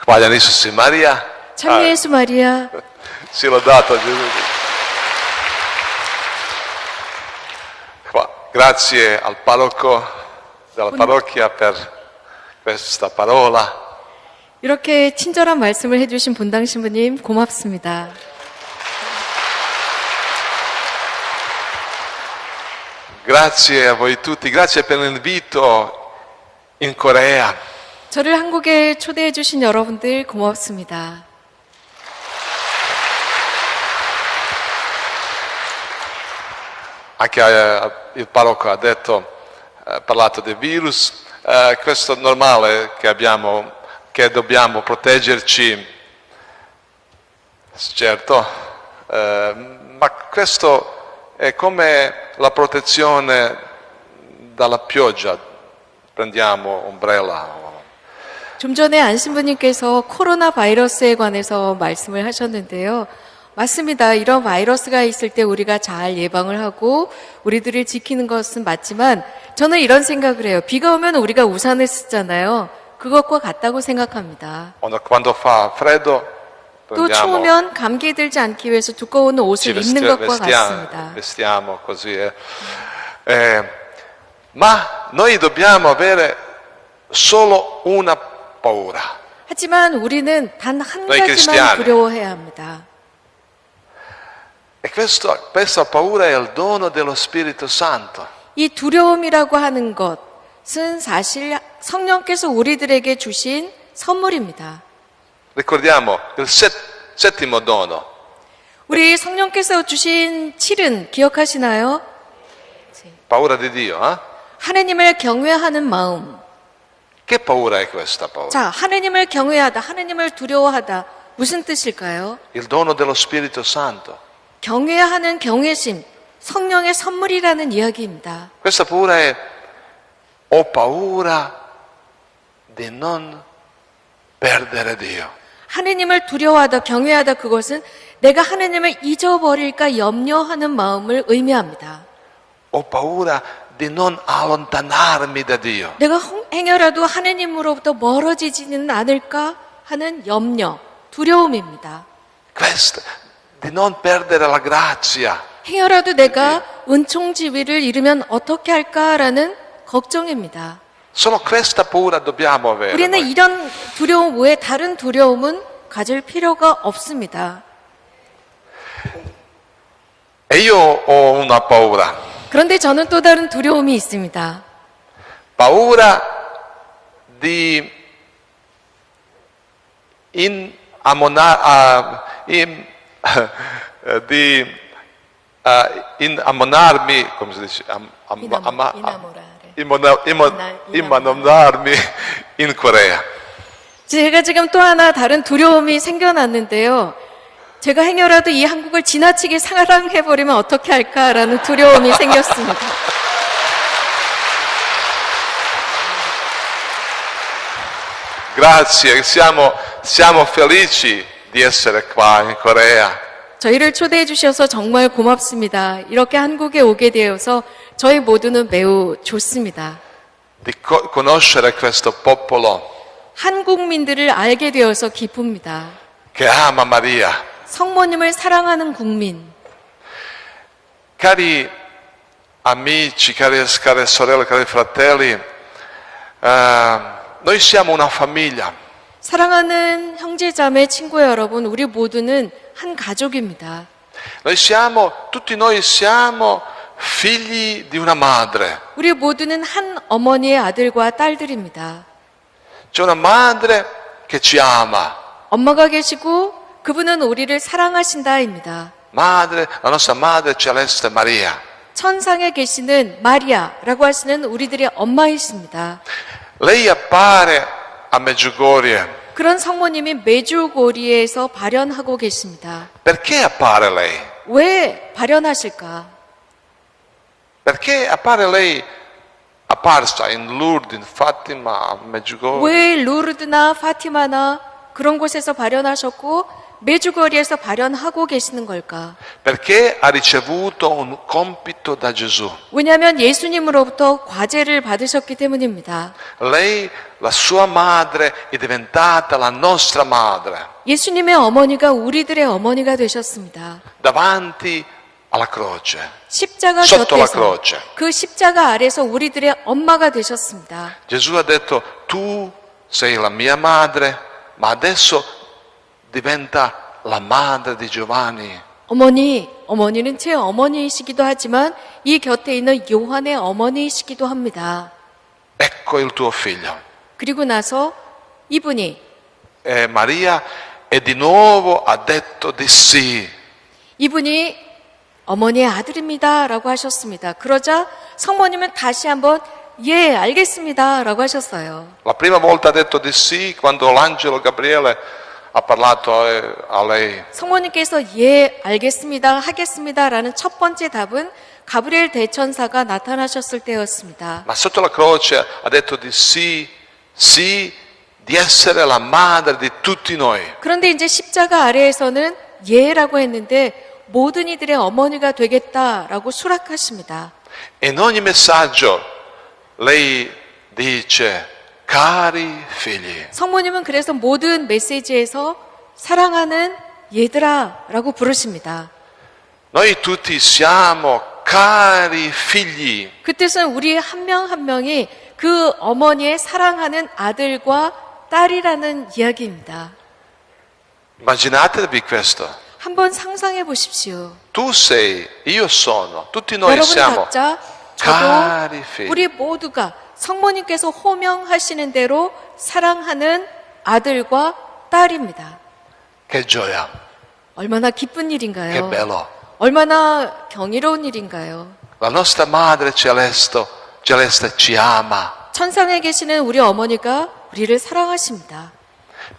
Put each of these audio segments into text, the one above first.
Padre Gesù Maria. 창녀 예수 마리아. Sì, l'ho dato a Gesù. Grazie al parroco della parrocchia per questa parola. 이렇게 친절한 말씀을 해주신 본당 신부님 고맙습니다. Grazie a voi tutti, grazie per l'invito in Corea. 저를 한국에 초대해 주신 여러분들 고맙습니다. Anche il parroco ha detto, parlato del virus, questo è normale che dobbiamo proteggerci, certo, ma questo è come la protezione dalla pioggia, prendiamo ombrella. 좀 전에 안 신부님께서 코로나 바이러스에 관해서 말씀을 하셨는데요. 맞습니다. 이런 바이러스가 있을 때 우리가 잘 예방을 하고 우리들을 지키는 것은 맞지만 저는 이런 생각을 해요. 비가 오면 우리가 우산을 쓰잖아요. 그것과 같다고 생각합니다. Quando fa freddo, 또 추우면 감기 들지 않기 위해서 두꺼운 옷을 입는 것과 같습니다. Vestiamo così. Ma noi dobbiamo avere solo una paura. 하지만 우리는 단 한 Noi 가지만 cristiani. 두려워해야 합니다. E questa paura è il dono dello Spirito Santo. 이 두려움이라고 하는 것은 사실 성령께서 우리들에게 주신 선물입니다. Ricordiamo il settimo dono. 우리 성령께서 주신 7은 기억하시나요? Paura di Dio, 하느님을 경외하는 마음. Che paura è questa paura? 자, 하느님을 경외하다, 하느님을 두려워하다. 무슨 뜻일까요? Il dono dello Spirito Santo. 경외하는 경외심, 성령의 선물이라는 이야기입니다. Questa paura è ho paura di non perdere Dio. 하느님을 두려워하다, 경외하다 그것은 내가 하느님을 잊어버릴까 염려하는 마음을 의미합니다. Ho paura di non allontanarmi da Dio. 내가 행여라도 하느님으로부터 멀어지지는 않을까 하는 염려, 두려움입니다. Questo, di non perdere la grazia. 행여라도 내가 은총지위를 잃으면 어떻게 할까라는 걱정입니다. Solo questa paura dobbiamo avere. 우리는 noi. 이런 두려움 외에 다른 두려움은 가질 필요가 없습니다. E io ho una paura. 그런데 저는 또 다른 두려움이 있습니다. Paura di innamorarmi, come si dice? Innamorarmi in Corea. 제가 지금 또 하나 다른 두려움이 생겨났는데요. 제가 행여라도 이 한국을 지나치게 사랑해버리면 어떻게 할까라는 두려움이 생겼습니다. Grazie, siamo felici di essere qua in Corea. 저희를 초대해 주셔서 정말 고맙습니다. 이렇게 한국에 오게 되어서 저희 모두는 매우 좋습니다. Di conoscere questo popolo 한국민들을 알게 되어서 기쁩니다. che ama Maria. 성모님을 사랑하는 국민. Cari amici, care sorelle, cari fratelli, noi siamo una famiglia. 사랑하는 형제자매 친구 여러분, 우리 모두는 한 가족입니다. Tutti noi siamo figli di una madre. 우리 모두는 한 어머니의 아들과 딸들입니다. C'è una madre che ci ama. 엄마가 계시고 그분은 우리를 사랑하신다입니다. Madre, la nostra madre celeste Maria. 천상에 계시는 마리아라고 하시는 우리들의 엄마이십니다. Lei appare a Medjugorje. 그런 성모님이 메주고리에서 발현하고 계십니다. Perché appare lei? 왜 발현하실까? Perché appare lei apparsa in Lourdes, in Fatima, a Medjugorje? 왜 루르드나 파티마나 그런 곳에서 발현하셨고 메주거리에서 발현하고 계시는 걸까? Perché ha ricevuto un compito da Gesù. 왜냐하면 예수님으로부터 과제를 받으셨기 때문입니다. Lei, la sua madre, è diventata la nostra madre 예수님의 어머니가 우리들의 어머니가 되셨습니다. davanti alla croce, 십자가 sotto la 곁에서 croce. 그 십자가 아래서 우리들의 엄마가 되셨습니다. Gesù ha detto, tu sei la mia madre, ma adesso diventa la madre di Giovanni. 어머니는 제 어머니이시기도 하지만 이 곁에 있는 요한의 어머니이시기도 합니다. Ecco il tuo figlio. 그리고 나서 이분이 E Maria e di nuovo ha detto di sì. 이분이 어머니의 아들입니다 라고 하셨습니다. 그러자 성모님은 다시 한번 예 알겠습니다 라고 하셨어요. La prima volta ha detto di sì quando l'angelo Gabriele ha parlato a lei. 성모님께서 예 알겠습니다 하겠습니다 라는 첫 번째 답은 가브리엘 대천사가 나타나셨을 때였습니다. Ma sotto la croce ha detto di sì, sì, di essere la madre di tutti noi. 그런데 이제 십자가 아래에서는 예라고 했는데 모든 이들의 어머니가 되겠다라고 수락하십니다. In ogni messaggio lei dice, cari figli. 성모님은 그래서 모든 메시지에서 사랑하는 얘들아 라고 부르십니다. Noi tutti siamo cari figli. 그 뜻은 우리 한 명 한 명이 그 어머니의 사랑하는 아들과 딸이라는 이야기입니다. Immaginatevi questo. 한번 상상해 보십시오. Tu sei, io sono, tutti noi 여러분 siamo 각자 cari 저도 figli. 우리 모두가 성모님께서 호명하시는 대로 사랑하는 아들과 딸입니다. Che gioia, 얼마나 기쁜 che 일인가요? bello. 얼마나 경이로운 일인가요? La nostra madre celeste ci ama. 천상에 계시는 우리 어머니가 우리를 사랑하십니다.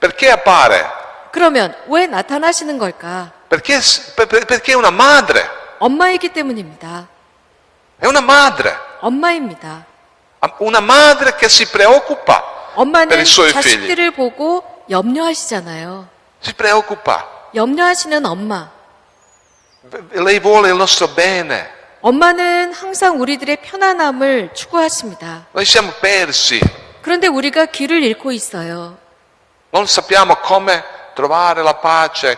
Perché appare? 그러면 왜 나타나시는 걸까? Perché è una madre. 엄마이기 때문입니다. È una madre. 엄마입니다. Una madre che si preoccupa per 엄마는 i suoi figli. 자식들을 보고 염려하시잖아요. Si preoccupa. 염려하시는 엄마. Lei vuole il nostro bene. 엄마는 항상 우리들의 편안함을 추구하십니다. Noi siamo persi. 그런데 우리가 길을 잃고 있어요. Non sappiamo come trovare la pace,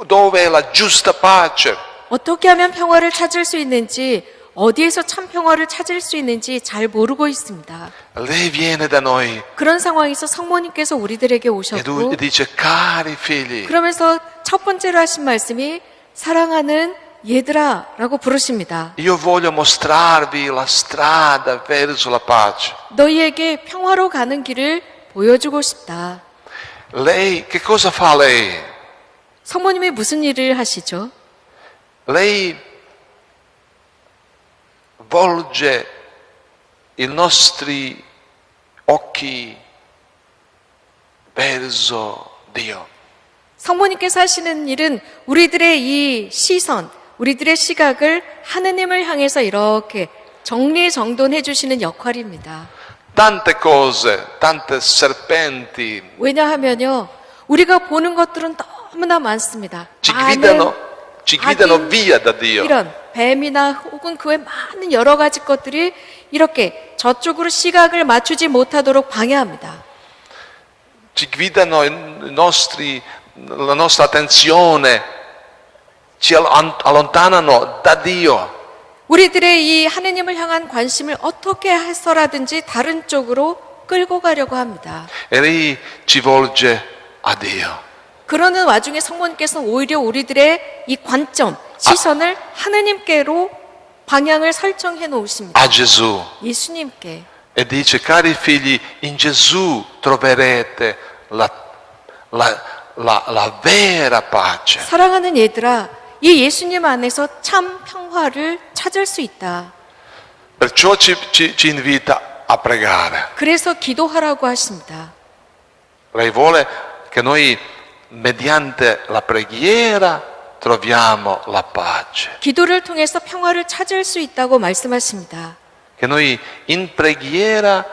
dove è la giusta pace. 어떻게 하면 평화를 찾을 수 있는지, 어디에서 참 평화를 찾을 수 있는지 잘 모르고 있습니다. Lei viene da noi 그런 상황에서 성모님께서 우리들에게 e 오셨고 dice, cari figli, 그러면서 첫 번째로 하신 말씀이 사랑하는 얘들아 라고 부르십니다. io voglio mostrarvi la strada verso la pace. 너희에게 평화로 가는 길을 보여주고 싶다. Lei, che cosa fa lei? 성모님이 무슨 일을 하시죠? Lei volge i nostri occhi verso Dio. 성모님께서 하시는 일은 우리들의 이 시선, 우리들의 시각을 하느님을 향해서 이렇게 정리정돈해 주시는 역할입니다. Tante cose, tante serpenti 왜냐하면요, 우리가 보는 것들은 너무나 많습니다. ci guidano 악인, via da Dio. 이런 뱀이나 혹은 그 외 많은 여러 가지 것들이 이렇게 저쪽으로 시각을 맞추지 못하도록 방해합니다. Ci guidano la nostra attenzione, ci allontanano da Dio. 우리들의 이 하느님을 향한 관심을 어떻게 해서라든지 다른 쪽으로 끌고 가려고 합니다. E lei ci volge a Dio. 그러는 와중에 성모님께서는 오히려 우리들의 이 관점, 시선을 하느님께로 방향을 설정해 놓으십니다. A Gesù. 예수님께. E dice, cari figli, in Gesù troverete la vera pace. 사랑하는 얘들아, 이 예수님 안에서 참 평화를 찾을 수 있다. Perciò ci invita a pregare. 그래서 기도하라고 하십니다. Lei vuole che noi, mediante la preghiera, troviamo la pace. 기도를 통해서 평화를 찾을 수 있다고 말씀하십니다. Che noi in preghiera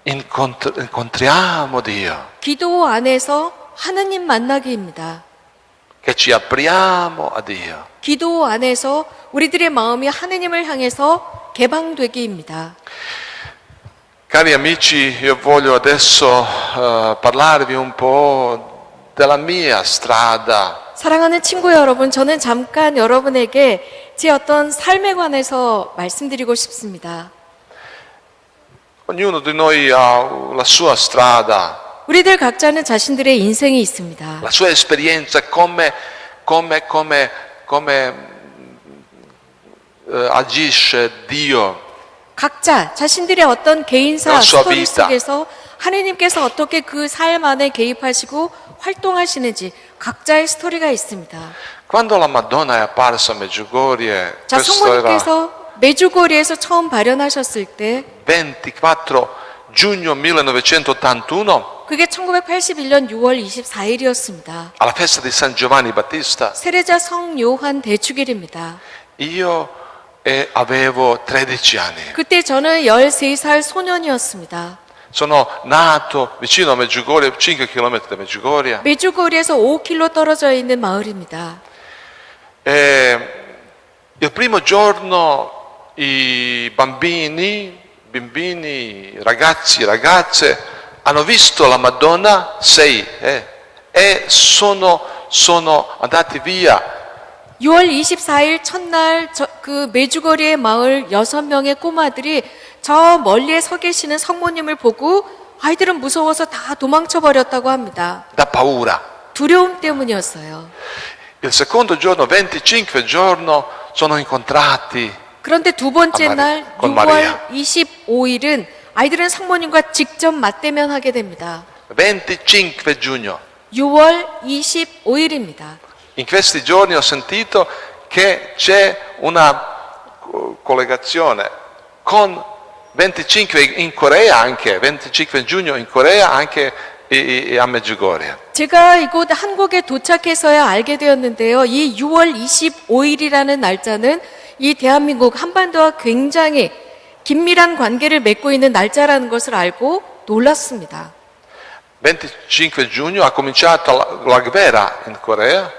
incontriamo Dio. 기도 안에서 하느님 만나기입니다. che ci apriamo a Dio. 기도 안에서 우리들의 마음이 하느님을 향해서 개방되기입니다. Cari amici, io voglio adesso parlarvi un po' della mia strada. 사랑하는 친구 여러분, 저는 잠깐 여러분에게 제 어떤 삶에 관해서 말씀드리고 싶습니다. Ognuno di noi ha la sua strada, 우리들 각자는 자신들의 인생이 있습니다. la sua esperienza, come agisce Dio. 각자 자신들의 어떤 개인사 La sua 스토리 vita. 속에서 하느님께서 어떻게 그 삶 안에 개입하시고 활동하시는지 각자의 스토리가 있습니다. Quando la Madonna è apparsa a Medjugorje, 자, questo era 성모님께서 메주고리에서 처음 발현하셨을 때 24 giugno 1981, 그게 1981년 6월 24일이었습니다. alla festa di San Giovanni Battista. 세례자 성요한 대축일입니다. Io avevo 13 anni. 그때 저는 13살 소년이었습니다. Sono nato vicino a Medjugorje, 5 km da Medjugorje. 메주고리에서 5km 떨어져 있는 마을입니다. E il primo giorno i bambini, ragazzi, ragazze hanno visto la Madonna, 6, e sono andati via. 6월 24일 첫날 그 메주거리의 마을 6명의 꼬마들이 저 멀리에 서 계시는 성모님을 보고 아이들은 무서워서 다 도망쳐 버렸다고 합니다. Da paura. 두려움 때문이었어요. Il secondo giorno, 25 giorno, sono incontrati. 그런데 두 번째 날 con 6월 Maria. 25일은 아이들은 성모님과 직접 맞대면하게 됩니다. 25 giugno. 6월 25일입니다. In questi giorni ho sentito che c'è una collegazione con 25 in Corea anche, 25 giugno in Corea anche a Medjugorje. 제가 이곳 한국에 도착해서야 알게 되었는데요. 이 6월 25일이라는 날짜는 이 대한민국 한반도와 굉장히 긴밀한 관계를 맺고 있는 날짜라는 것을 알고 놀랐습니다. 25 giugno ha cominciato la guerra in Corea.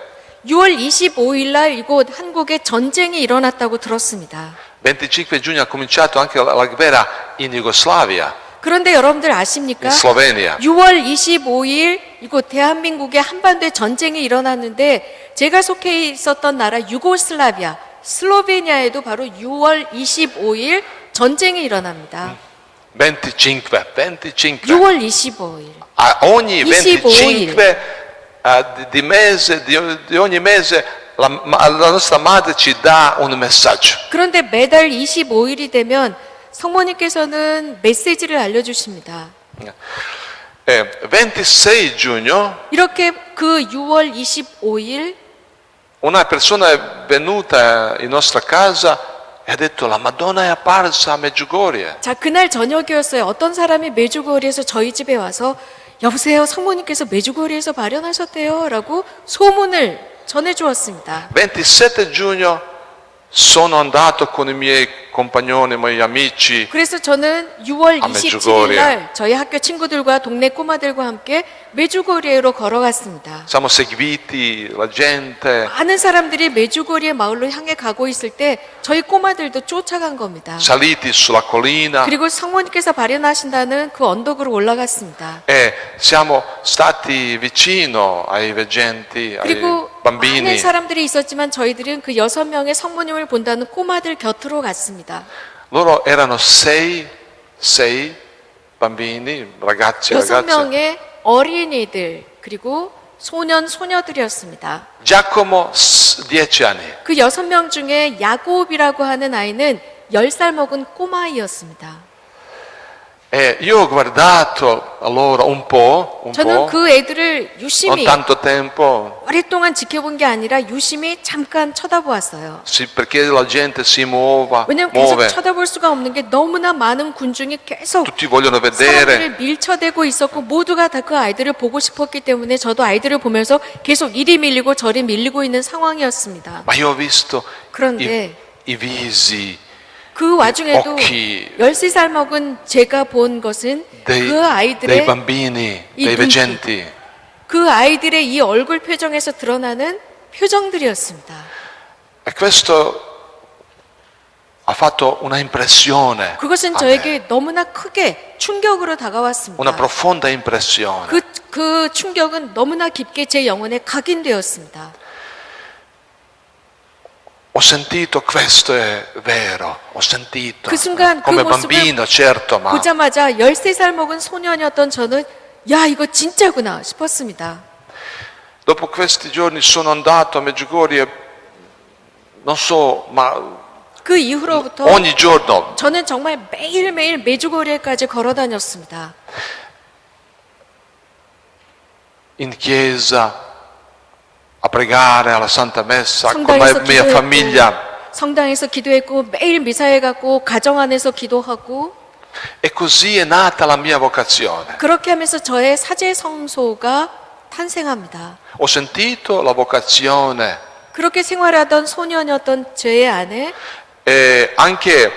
6월 25일 날 이곳 한국에 전쟁이 일어났다고 들었습니다. 25 giugno ha cominciato anche la guerra in Jugoslavia, 그런데 여러분들 아십니까? in Slovenia. 6월 25일 이곳 대한민국의 한반도에 전쟁이 일어났는데 제가 속해 있었던 나라 유고슬라비아, 슬로베니아에도 바로 6월 25일 전쟁이 일어납니다. 25. 6월 25일. Ogni 25일. 25 di mese, di ogni mese la nostra madre ci dà un messaggio. 그런데 매달 25일이 되면 성모님께서는 메시지를 알려주십니다. 26 giugno 이렇게 그 6월 25일 una persona è venuta in nostra casa e ha detto la Madonna è apparsa a Medjugorje. 자, 그날 저녁이었어요. 어떤 사람이 메주거리에서 저희 집에 와서 여보세요, 성모님께서 메주거리에서 발현하셨대요 라고 소문을 전해주었습니다. 27 giugno sono andato con i miei compagnoni, i miei amici. 그래서 저는 6월 아, 27일 메주거리에. 날 저희 학교 친구들과 동네 꼬마들과 함께 메주거리로 걸어갔습니다. Siamo seguiti la gente, 많은 사람들이 메주거리의 마을로 향해 가고 있을 때 저희 꼬마들도 쫓아간 겁니다. saliti sulla collina 그리고 성모님께서 발현하신다는 그 언덕으로 올라갔습니다. e siamo stati vicino ai veggenti, ai 그리고 많은 bambini. 사람들이 있었지만 저희들은 그 6명의 성모님을 본다는 꼬마들 곁으로 갔습니다. Loro erano sei bambini, ragazzi, ragazze. 6명의 어린이들 그리고 소년 소녀들이었습니다. Giacomo 10 anni, 그 6명 중에 야곱이라고 하는 아이는 10살 먹은 꼬마아이였습니다. e io ho guardato allora un po', 저는 그 애들을 non 유심히 tanto tempo, 오랫동안 지켜본 게 아니라 유심히 잠깐 쳐다보았어요. sì, perché la gente si muove, 왜냐하면 계속 쳐다볼 수가 없는 게 너무나 많은 군중이 계속 tutti vogliono vedere. 사람들을 밀쳐대고 있었고 모두가 다 그 아이들을 보고 싶었기 때문에 저도 아이들을 보면서 계속 이리 밀리고 저리 밀리고 있는 상황이었습니다. Ma io ho visto 그런데 i visi 그 와중에도 occhi 13살 먹은 제가 본 것은 dei 그 아이들의 bambini, 이 dei 눈빛. veggenti. 그 아이들의 이 얼굴 표정에서 드러나는 표정들이었습니다. E questo ha fatto una impressione, 그것은 a 저에게 너무나 크게 충격으로 다가왔습니다. una profonda impressione. 그 충격은 너무나 깊게 제 영혼에 각인되었습니다. Ho sentito questo è vero, ho sentito 그 순간 그 come 모습을 bambino, certo, ma 보자마자 13살 먹은 소년이었던 저는 야, 이거 진짜구나 싶었습니다. dopo questi giorni sono andato a Medjugorje, non so, ma 그 이후로부터 ogni giorno 저는 정말 매일매일 메주고리에까지 걸어 다녔습니다. in chiesa a pregare alla Santa Messa con la 성당에서 mia famiglia. 성당에서 기도했고 매일 미사에 갔고 가정 안에서 기도하고 E così è nata la mia vocazione. 그렇게 하면서 저의 사제 성소가 탄생합니다. Ho sentito la vocazione 그렇게 생활하던 소년이었던 제 안에 e anche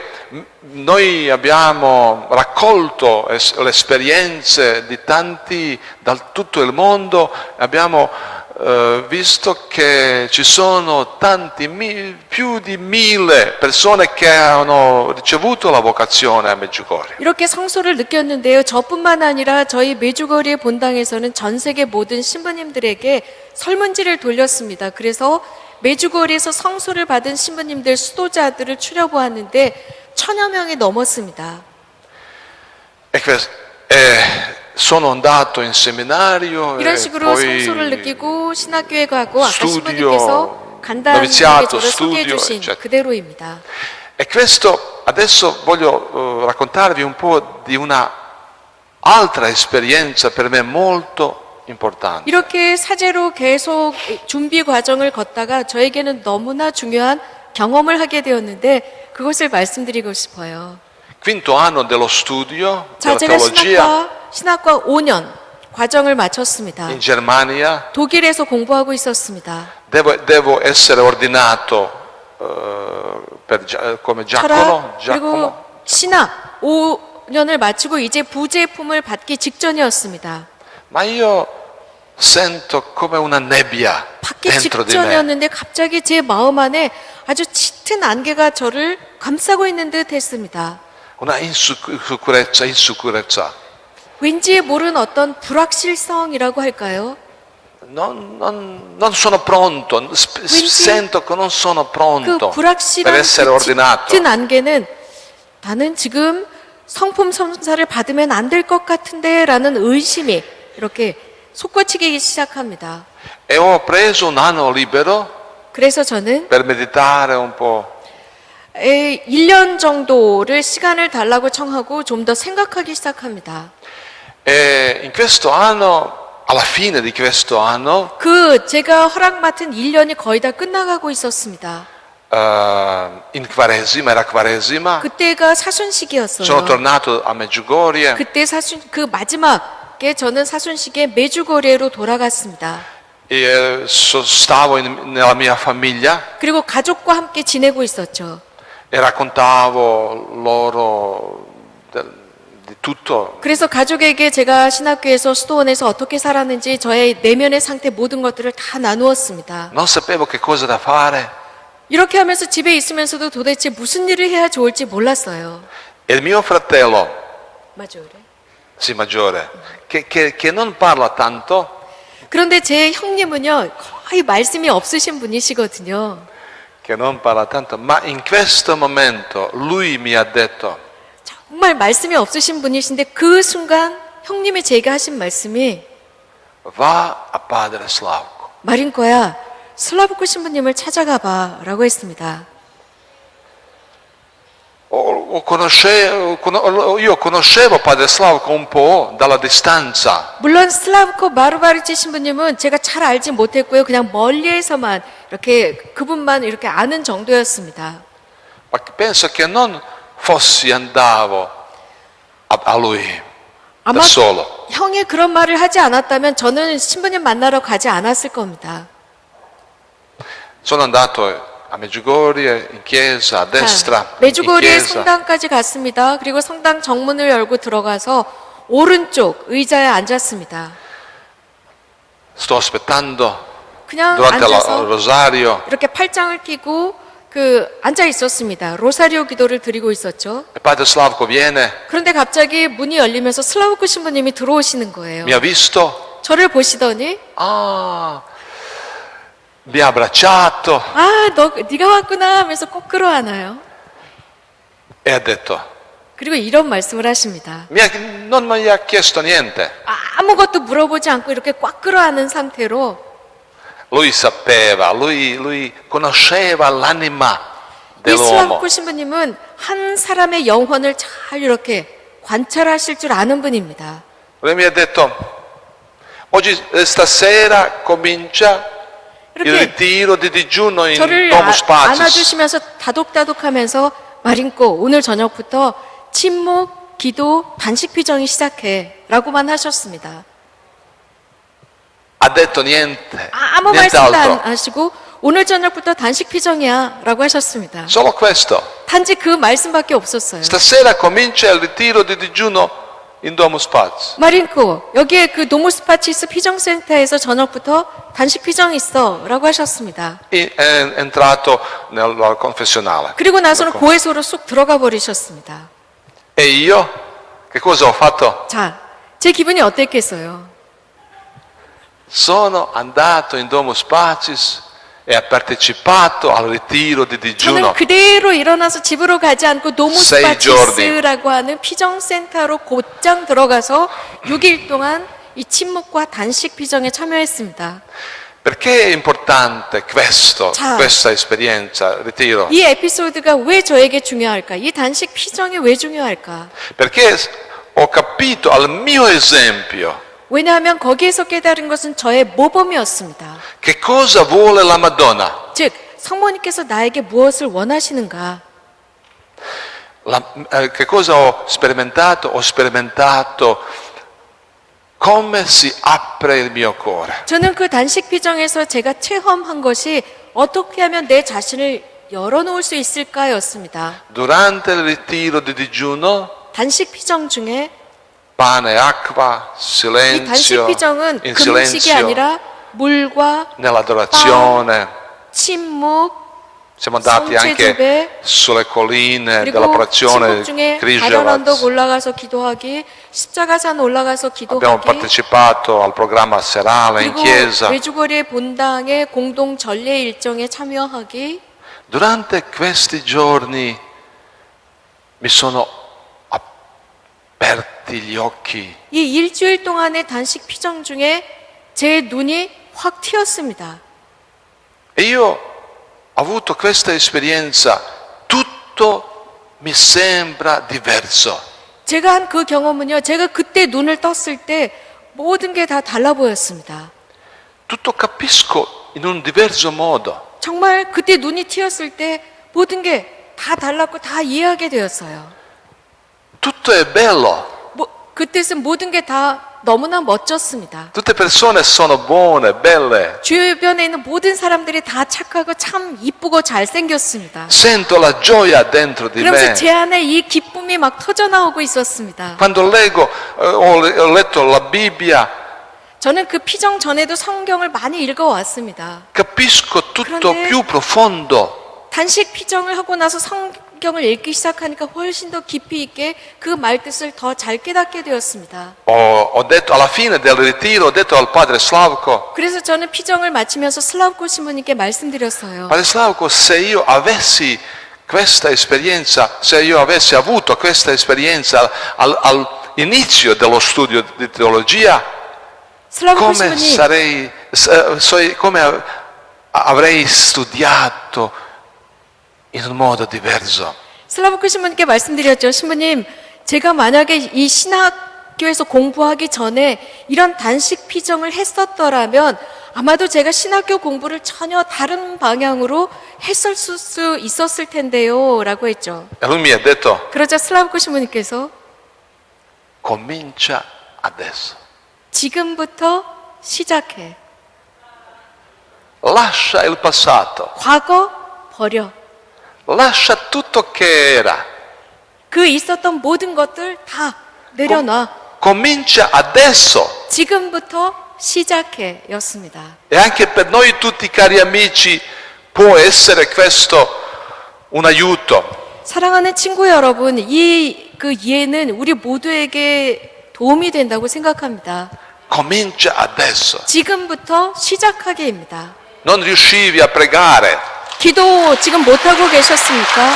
noi abbiamo raccolto le esperienze di tanti da tutto il mondo, abbiamo visto che ci sono tanti, più di 1000 persone che hanno ricevuto la vocazione a Medjugorje. 이렇게 성소를 느꼈는데요. 저뿐만 아니라 저희 메주거리 본당에서는 전 세계 모든 신부님들에게 설문지를 돌렸습니다. 그래서 메주거리에서 성소를 받은 신부님들 수도자들을 추려보았는데 1000여 명이 넘었습니다. Sono andato in seminario 이런 e 식으로 성소를 poi 느끼고 신학교에 가고 아까 studio, 신부님께서 간단하게 noviziato, 저를 소개해 studio, 주신 eccetera. 그대로입니다. E questo adesso voglio raccontarvi un po' di una altra esperienza per me molto importante. 이렇게 사제로 계속 준비 과정을 걷다가 저에게는 너무나 중요한 경험을 하게 되었는데 그것을 말씀드리고 싶어요. Quinto anno dello studio 자, della 제가 teologia 신학과 5년 과정을 마쳤습니다. in Germania. 독일에서 공부하고 있었습니다. Devo essere ordinato come 철학 Giacomo. 그리고 신학 5년을 마치고 이제 부제품을 받기 직전이었습니다. Ma io sento come una nebbia 받기 dentro di me. 직전이었는데 갑자기 제 마음 안에 아주 짙은 안개가 저를 감싸고 있는 듯 했습니다. Una insicurezza. 왠지 모르는 어떤 불확실성이라고 할까요? Non sono pronto, sento che non sono 그 pronto per 불확실한 essere 그 ordinato. 짙은 안개는 나는 지금 성품 성사를 받으면 안 될 것 같은데 라는 의심이 이렇게 솟구치기 시작합니다. E ho preso un anno libero 그래서 저는 per meditare un po'. 1년 정도를 시간을 달라고 청하고 좀 더 생각하기 시작합니다. E in questo anno, alla fine di questo anno, 제가 허락 맡은 1년이 거의 다 끝나가고 있었습니다. in Quaresima, era Quaresima, 그때가 사순식이었어요. sono tornato a Medjugorje 그때 그 마지막에 저는 사순식에 메주거리로 돌아갔습니다. e stavo nella mia famiglia 그리고 가족과 함께 지내고 있었죠. e raccontavo loro di tutto. 그래서 가족에게 제가 신학교에서 수도원에서 어떻게 살았는지 저의 내면의 상태 모든 것들을 다 나누었습니다. Non sapevo che cosa da fare. 이렇게 하면서 집에 있으면서도 도대체 무슨 일을 해야 좋을지 몰랐어요. E il mio fratello, 맞아요. sì, maggiore, che non parla tanto, 그런데 제 형님은요, 거의 말씀이 없으신 분이시거든요. che non parla tanto, ma in questo momento lui mi ha detto, 정말 말씀이 없으신 분이신데 그 순간 형님이 제게 하신 말씀이 va a Padre Slavko. 마린코야, 슬라브코 신부님을 찾아가 봐 라고 했습니다. Io conoscevo Padre Slavko un po' dalla distanza, 물론 슬라브코 마르바리치 신부님은 제가 잘 알지 못했고요. 그냥 멀리에서만 이렇게 그분만 이렇게 아는 정도였습니다. ma penso che non fossi andavo a lui 아마 da solo. 형이 그런 말을 하지 않았다면 저는 신부님 만나러 가지 않았을 겁니다. Sono andato a Medjugorje, in chiesa, a destra, in 메주거리의 chiesa. 성당까지 갔습니다. 그리고 성당 정문을 열고 들어가서 오른쪽 의자에 앉았습니다. Sto aspettando 그냥 durante il 앉아서 rosario. 이렇게 팔짱을 끼고 앉아 있었습니다. 로사리오 기도를 드리고 있었죠. E padre Slavko viene, 그런데 갑자기 문이 열리면서 슬라우크 신부님이 들어오시는 거예요. mi ha visto, 저를 보시더니 mi ha abbracciato 네가 왔구나 하면서 꼭 끌어안아요. e ha detto, 그리고 이런 말씀을 하십니다. non mi ha chiesto niente. 아무것도 물어보지 않고 이렇게 꽉 끌어안은 상태로 Lui sapeva, lui conosceva l'anima 이 dell'uomo. 슬라우크 신부님은 한 사람의 영혼을 잘 이렇게 관찰하실 줄 아는 분입니다. Lui mi ha detto, stasera comincia il 이렇게 ritiro di digiuno in 저를 Domus Pacis. 안아주시면서 다독다독하면서 마린코 오늘 저녁부터 침묵, 기도, 단식 피정이 시작해 라고만 하셨습니다. Ha detto niente, 아무 niente 말씀도 안 altro. 하시고 오늘 저녁부터 단식 피정이야 라고 하셨습니다. Solo questo. 단지 그 말씀밖에 없었어요. Stasera comincia il ritiro di digiuno in Domus Pacis. 마린코 여기에 그 노무스파치스 피정센터에서 저녁부터 단식 피정 있어 라고 하셨습니다. È entrato nel confessionale. 그리고 나서는 고해소로 쑥 들어가 버리셨습니다. E io che cosa ho fatto? 자, 제 기분이 어땠겠어요? Sono andato in Domus Pacis e ha partecipato al ritiro di 저는 digiuno. 그대로 일어나서 집으로 가지 않고 Sei 노무스파치스라고 하는 피정센터로 곧장 들어가서 6일 동안 이 침묵과 단식 피정에 참여했습니다. Perché è importante 자. questa esperienza, ritiro? 이 에피소드가 왜 저에게 중요할까? 이 단식 피정이 왜 중요할까? Perché ho capito al mio esempio 왜냐하면 거기에서 깨달은 것은 저의 모범이었습니다. che cosa vuole la Madonna. 즉, 성모님께서 나에게 무엇을 원하시는가? Che cosa ho sperimentato? Ho sperimentato come si apre il mio cuore. 저는 그 단식 피정에서 제가 체험한 것이 어떻게 하면 내 자신을 열어놓을 수 있을까였습니다. Durante il ritiro di digiuno, 단식 피정 중에 pane e acqua, 이 단식 silenzio, 피정은 in 금식이 silenzio, 아니라 물과 nell'adorazione. 침묵 Siamo andati anche 성체주배, sulle colline 그리고 dell'operazione 침묵 중에 Križevac. 가련 언덕 올라가서 기도하기, 십자가산 올라가서 Abbiamo 기도하기, partecipato al programma serale in 그리고 chiesa. 외주거리의 본당의 공동 전례 일정에 참여하기. Durante questi giorni mi sono aperti gli occhi 이 일주일 동안의 단식 피정 중에 제 눈이 확 트였습니다. e io ho avuto questa esperienza, tutto mi sembra diverso. 제가 한 그 경험은요, 제가 그때 눈을 떴을 때 모든 게 다 달라 보였습니다. Tutto capisco in un diverso modo. 정말 그때 눈이 트였을 때 모든 게 다 달랐고 다 이해하게 되었어요. Tutto è bello, 그때는 모든 게 다 너무나 멋졌습니다. tutte persone sono buone, belle. 주변에 있는 모든 사람들이 다 착하고 참 이쁘고 잘생겼습니다. Sento la gioia dentro di 그러면서 me. 제 안에 이 기쁨이 막 터져나오고 있었습니다. Quando leggo, ho letto la Bibbia, 저는 그 피정 전에도 성경을 많이 읽어왔습니다. capisco tutto 그런데 più profondo. 단식 피정을 하고 나서 성경을 읽기 시작하니까 훨씬 더 깊이 있게 그 말뜻을 더 잘 깨닫게 되었습니다. Ho detto alla fine del ritiro, ho detto al padre Slavko, 그래서 저는 피정을 마치면서 슬라우코 신부님께 말씀드렸어요. padre Slavko, se io avessi questa esperienza, se io avessi avuto questa esperienza all'inizio dello studio di teologia, 슬라우코 come 신부님, come avrei studiato in un modo diverso. 슬라우코 신부님께 말씀드렸죠. 신부님, 제가 만약에 이 신학교에서 공부하기 전에 이런 단식 피정을 했었더라면 아마도 제가 신학교 공부를 전혀 다른 방향으로 했을 수 있었을 텐데요. 라고 했죠. E lui mi ha detto, 그러자 슬라우코 신부님께서 comincia adesso. 지금부터 시작해. Lascia il passato, 과거 버려. lascia tutto che era. 그 있었던 모든 것들 다 내려놔. Comincia adesso. 지금부터 시작해였습니다. E anche per noi tutti cari amici può essere questo un aiuto. 사랑하는 친구 여러분, 그 이해는 우리 모두에게 도움이 된다고 생각합니다. Comincia adesso. 지금부터 시작하게입니다. Non riuscivi a pregare? 기도 지금 못하고 계셨습니까?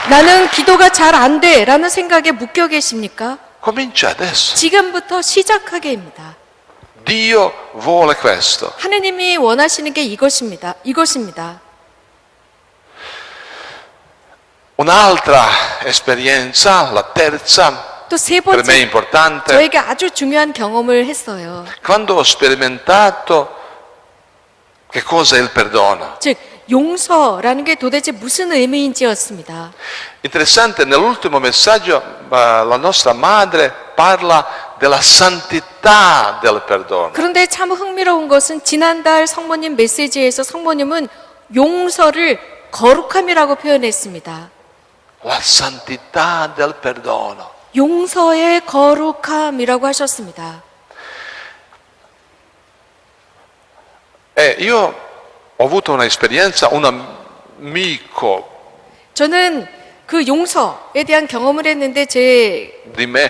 나는 기도가 잘 안 돼 라는 생각에 묶여 계십니까? Comincia adesso. 지금부터 시작하게입니다. Dio vuole questo. 하느님이 원하시는 게 이것입니다. Un'altra esperienza, la terza, 또 세 per me 번째, importante, 저에게 아주 중요한 경험을 했어요. quando ho sperimentato che cosa è il perdono. 즉, 용서라는 게 도대체 무슨 의미인지였습니다. Interessante, nell'ultimo messaggio la nostra madre parla della santità del perdono. 그런데 참 흥미로운 것은 지난달 성모님 메시지에서 성모님은 용서를 거룩함이라고 표현했습니다. La santità del perdono. 용서의 거룩함이라고 하셨습니다. Io ho avuto un'esperienza, un amico 저는 그 용서에 대한 경험을 했는데 제 di me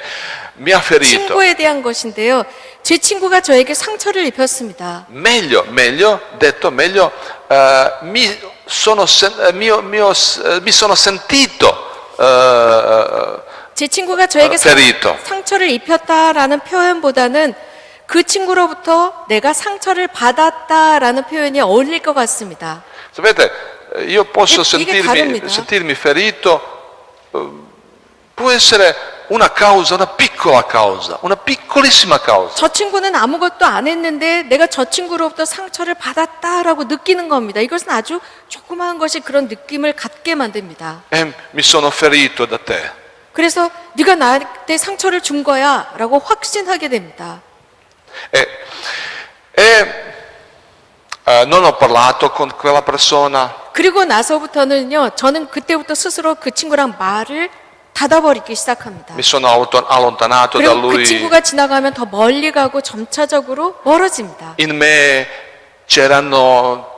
mi ha ferito. 친구에 대한 것인데요. 제 친구가 저에게 상처를 입혔습니다. Meglio, mi sono sentito 제 친구가 저에게 ferito. 상처를 입혔다라는 표현보다는 그 친구로부터 내가 상처를 받았다라는 표현이 어울릴 것 같습니다. Sapete, io posso 이게 다릅니다. sentirmi ferito, può essere una causa, una piccola causa, una piccolissima causa. 저 친구는 아무것도 안 했는데 내가 저 친구로부터 상처를 받았다라고 느끼는 겁니다. 이것은 아주 조그마한 것이 그런 느낌을 갖게 만듭니다. E mi sono ferito da te. 그래서 네가 나한테 상처를 준 거야 라고 확신하게 됩니다. Non ho parlato con quella persona. 그리고 나서부터는요, 저는 그때부터 스스로 그 친구랑 말을 닫아버리기 시작합니다. Mi sono allontanato da 그리고 그 lui. 친구가 지나가면 더 멀리 가고 점차적으로 멀어집니다. In me c'erano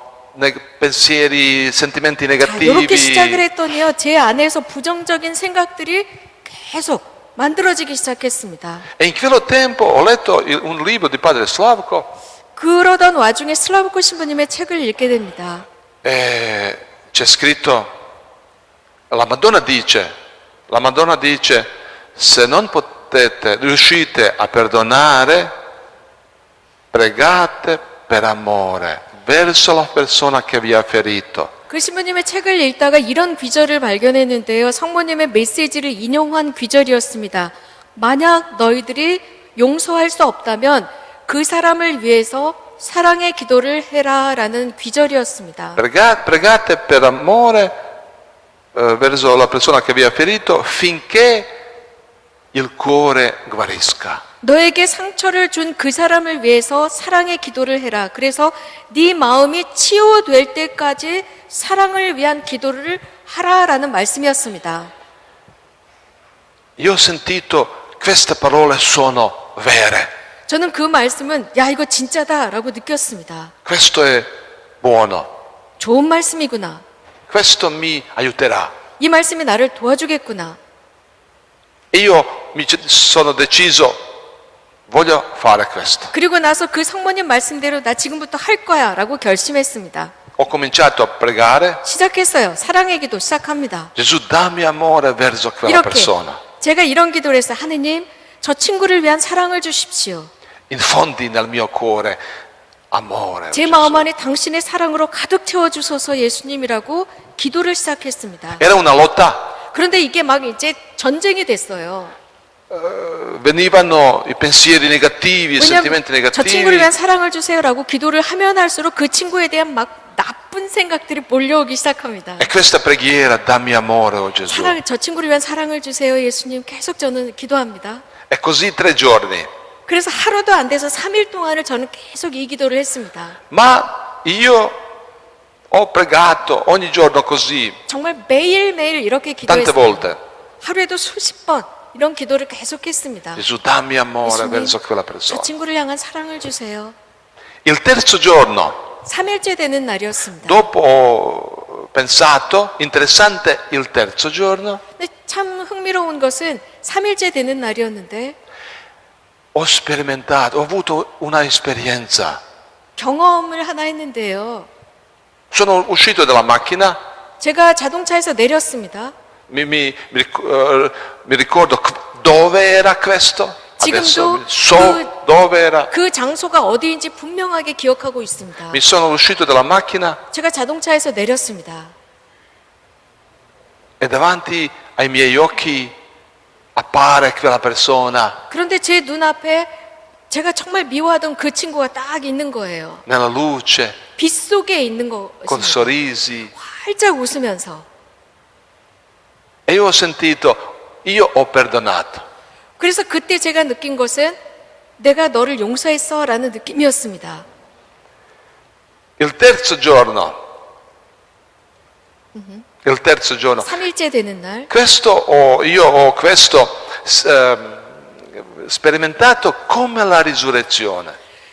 pensieri, sentimenti 자, 이렇게 시작을 negativi. 했더니요, 제 안에서 부정적인 생각들이 계속 만들어지기 시작했습니다. E in quello tempo ho letto un libro di padre Slavko. 그러던 와중에 슬라브코 신부님의 책을 읽게 됩니다. E c'è scritto, la Madonna dice, se non riuscite a perdonare, pregate per amore verso la persona che vi ha ferito. 그 신부님의 책을 읽다가 이런 귀절을 발견했는데요. 성모님의 메시지를 인용한 귀절이었습니다. 만약 너희들이 용서할 수 없다면 그 사람을 위해서 사랑의 기도를 해라 라는 귀절이었습니다. Pregate per amore verso la persona che vi ha ferito finché il cuore guarisca. 너에게 상처를 준 그 사람을 위해서 사랑의 기도를 해라. 그래서 네 마음이 치유될 때까지 사랑을 위한 기도를 하라라는 말씀이었습니다. Io ho sentito queste parole sono vere. 저는 그 말씀은 야 이거 진짜다라고 느꼈습니다. Questo è buono. 좋은 말씀이구나. Questo mi aiuterà. 이 말씀이 나를 도와주겠구나. Io mi sono deciso, voglio fare questo. 그리고 나서 그 성모님 말씀대로 나 지금부터 할 거야 라고 결심했습니다. Ho cominciato a pregare. 시작했어요. 사랑의 기도 시작합니다. Gesù, dammi amore verso quella 이렇게 persona. 제가 이런 기도를 했어요. 하느님, 저 친구를 위한 사랑을 주십시오. Infondi nel mio cuore amore. 제 마음 안에 당신의 사랑으로 가득 채워주소서 예수님이라고 기도를 시작했습니다. Era una lotta. 그런데 이게 막 이제 전쟁이 됐어요. Venivano i pensieri negativi, i sentimenti 왜냐하면 저 친구를 negativi. 위한 사랑을 주세요라고 기도를 하면 할수록 그 친구에 대한 막 나쁜 생각들이 몰려오기 시작합니다. E questa preghiera, dammi amore, oh Gesù. 저 친구를 위한 사랑을 주세요 예수님 계속 저는 기도합니다. E così 3 giorni. 그래서 하루도 안 돼서 3일 동안을 저는 계속 이 기도를 했습니다. Ma io ho pregato ogni giorno così, 정말 매일매일 이렇게 tante 기도했어요. volte. 하루에도 수십 번 이런 기도를 계속했습니다. Gesù, dammi amore 예수님, verso quella 저 persona. 친구를 향한 사랑을 주세요. Il terzo giorno, 3일째 되는 날이었습니다. dopo ho pensato, interessante il terzo giorno, 근데 참 흥미로운 것은 3일째 되는 날이었는데 ho sperimentato, ho avuto una esperienza. 경험을 하나 했는데요. Sono uscito dalla macchina, 제가 자동차에서 내렸습니다. mi ricordo dove era questo? Adesso 지금도 so dove era. 그 장소가 어디인지 분명하게 기억하고 있습니다. Mi sono uscito dalla macchina 제가 자동차에서 내렸습니다. e davanti ai miei occhi appare quella persona 그런데 제 눈앞에 제가 정말 미워하던 그 친구가 딱 있는 거예요. nella luce, 빛 속에 있는 con 것입니다. sorrisi. 활짝 웃으면서. E io ho sentito, io ho perdonato. 그래서 그때 제가 느낀 것은 내가 너를 용서했어 라는 느낌이었습니다. Il terzo giorno, 3일째 되는 날 io ho questo sperimentato come la risurrezione.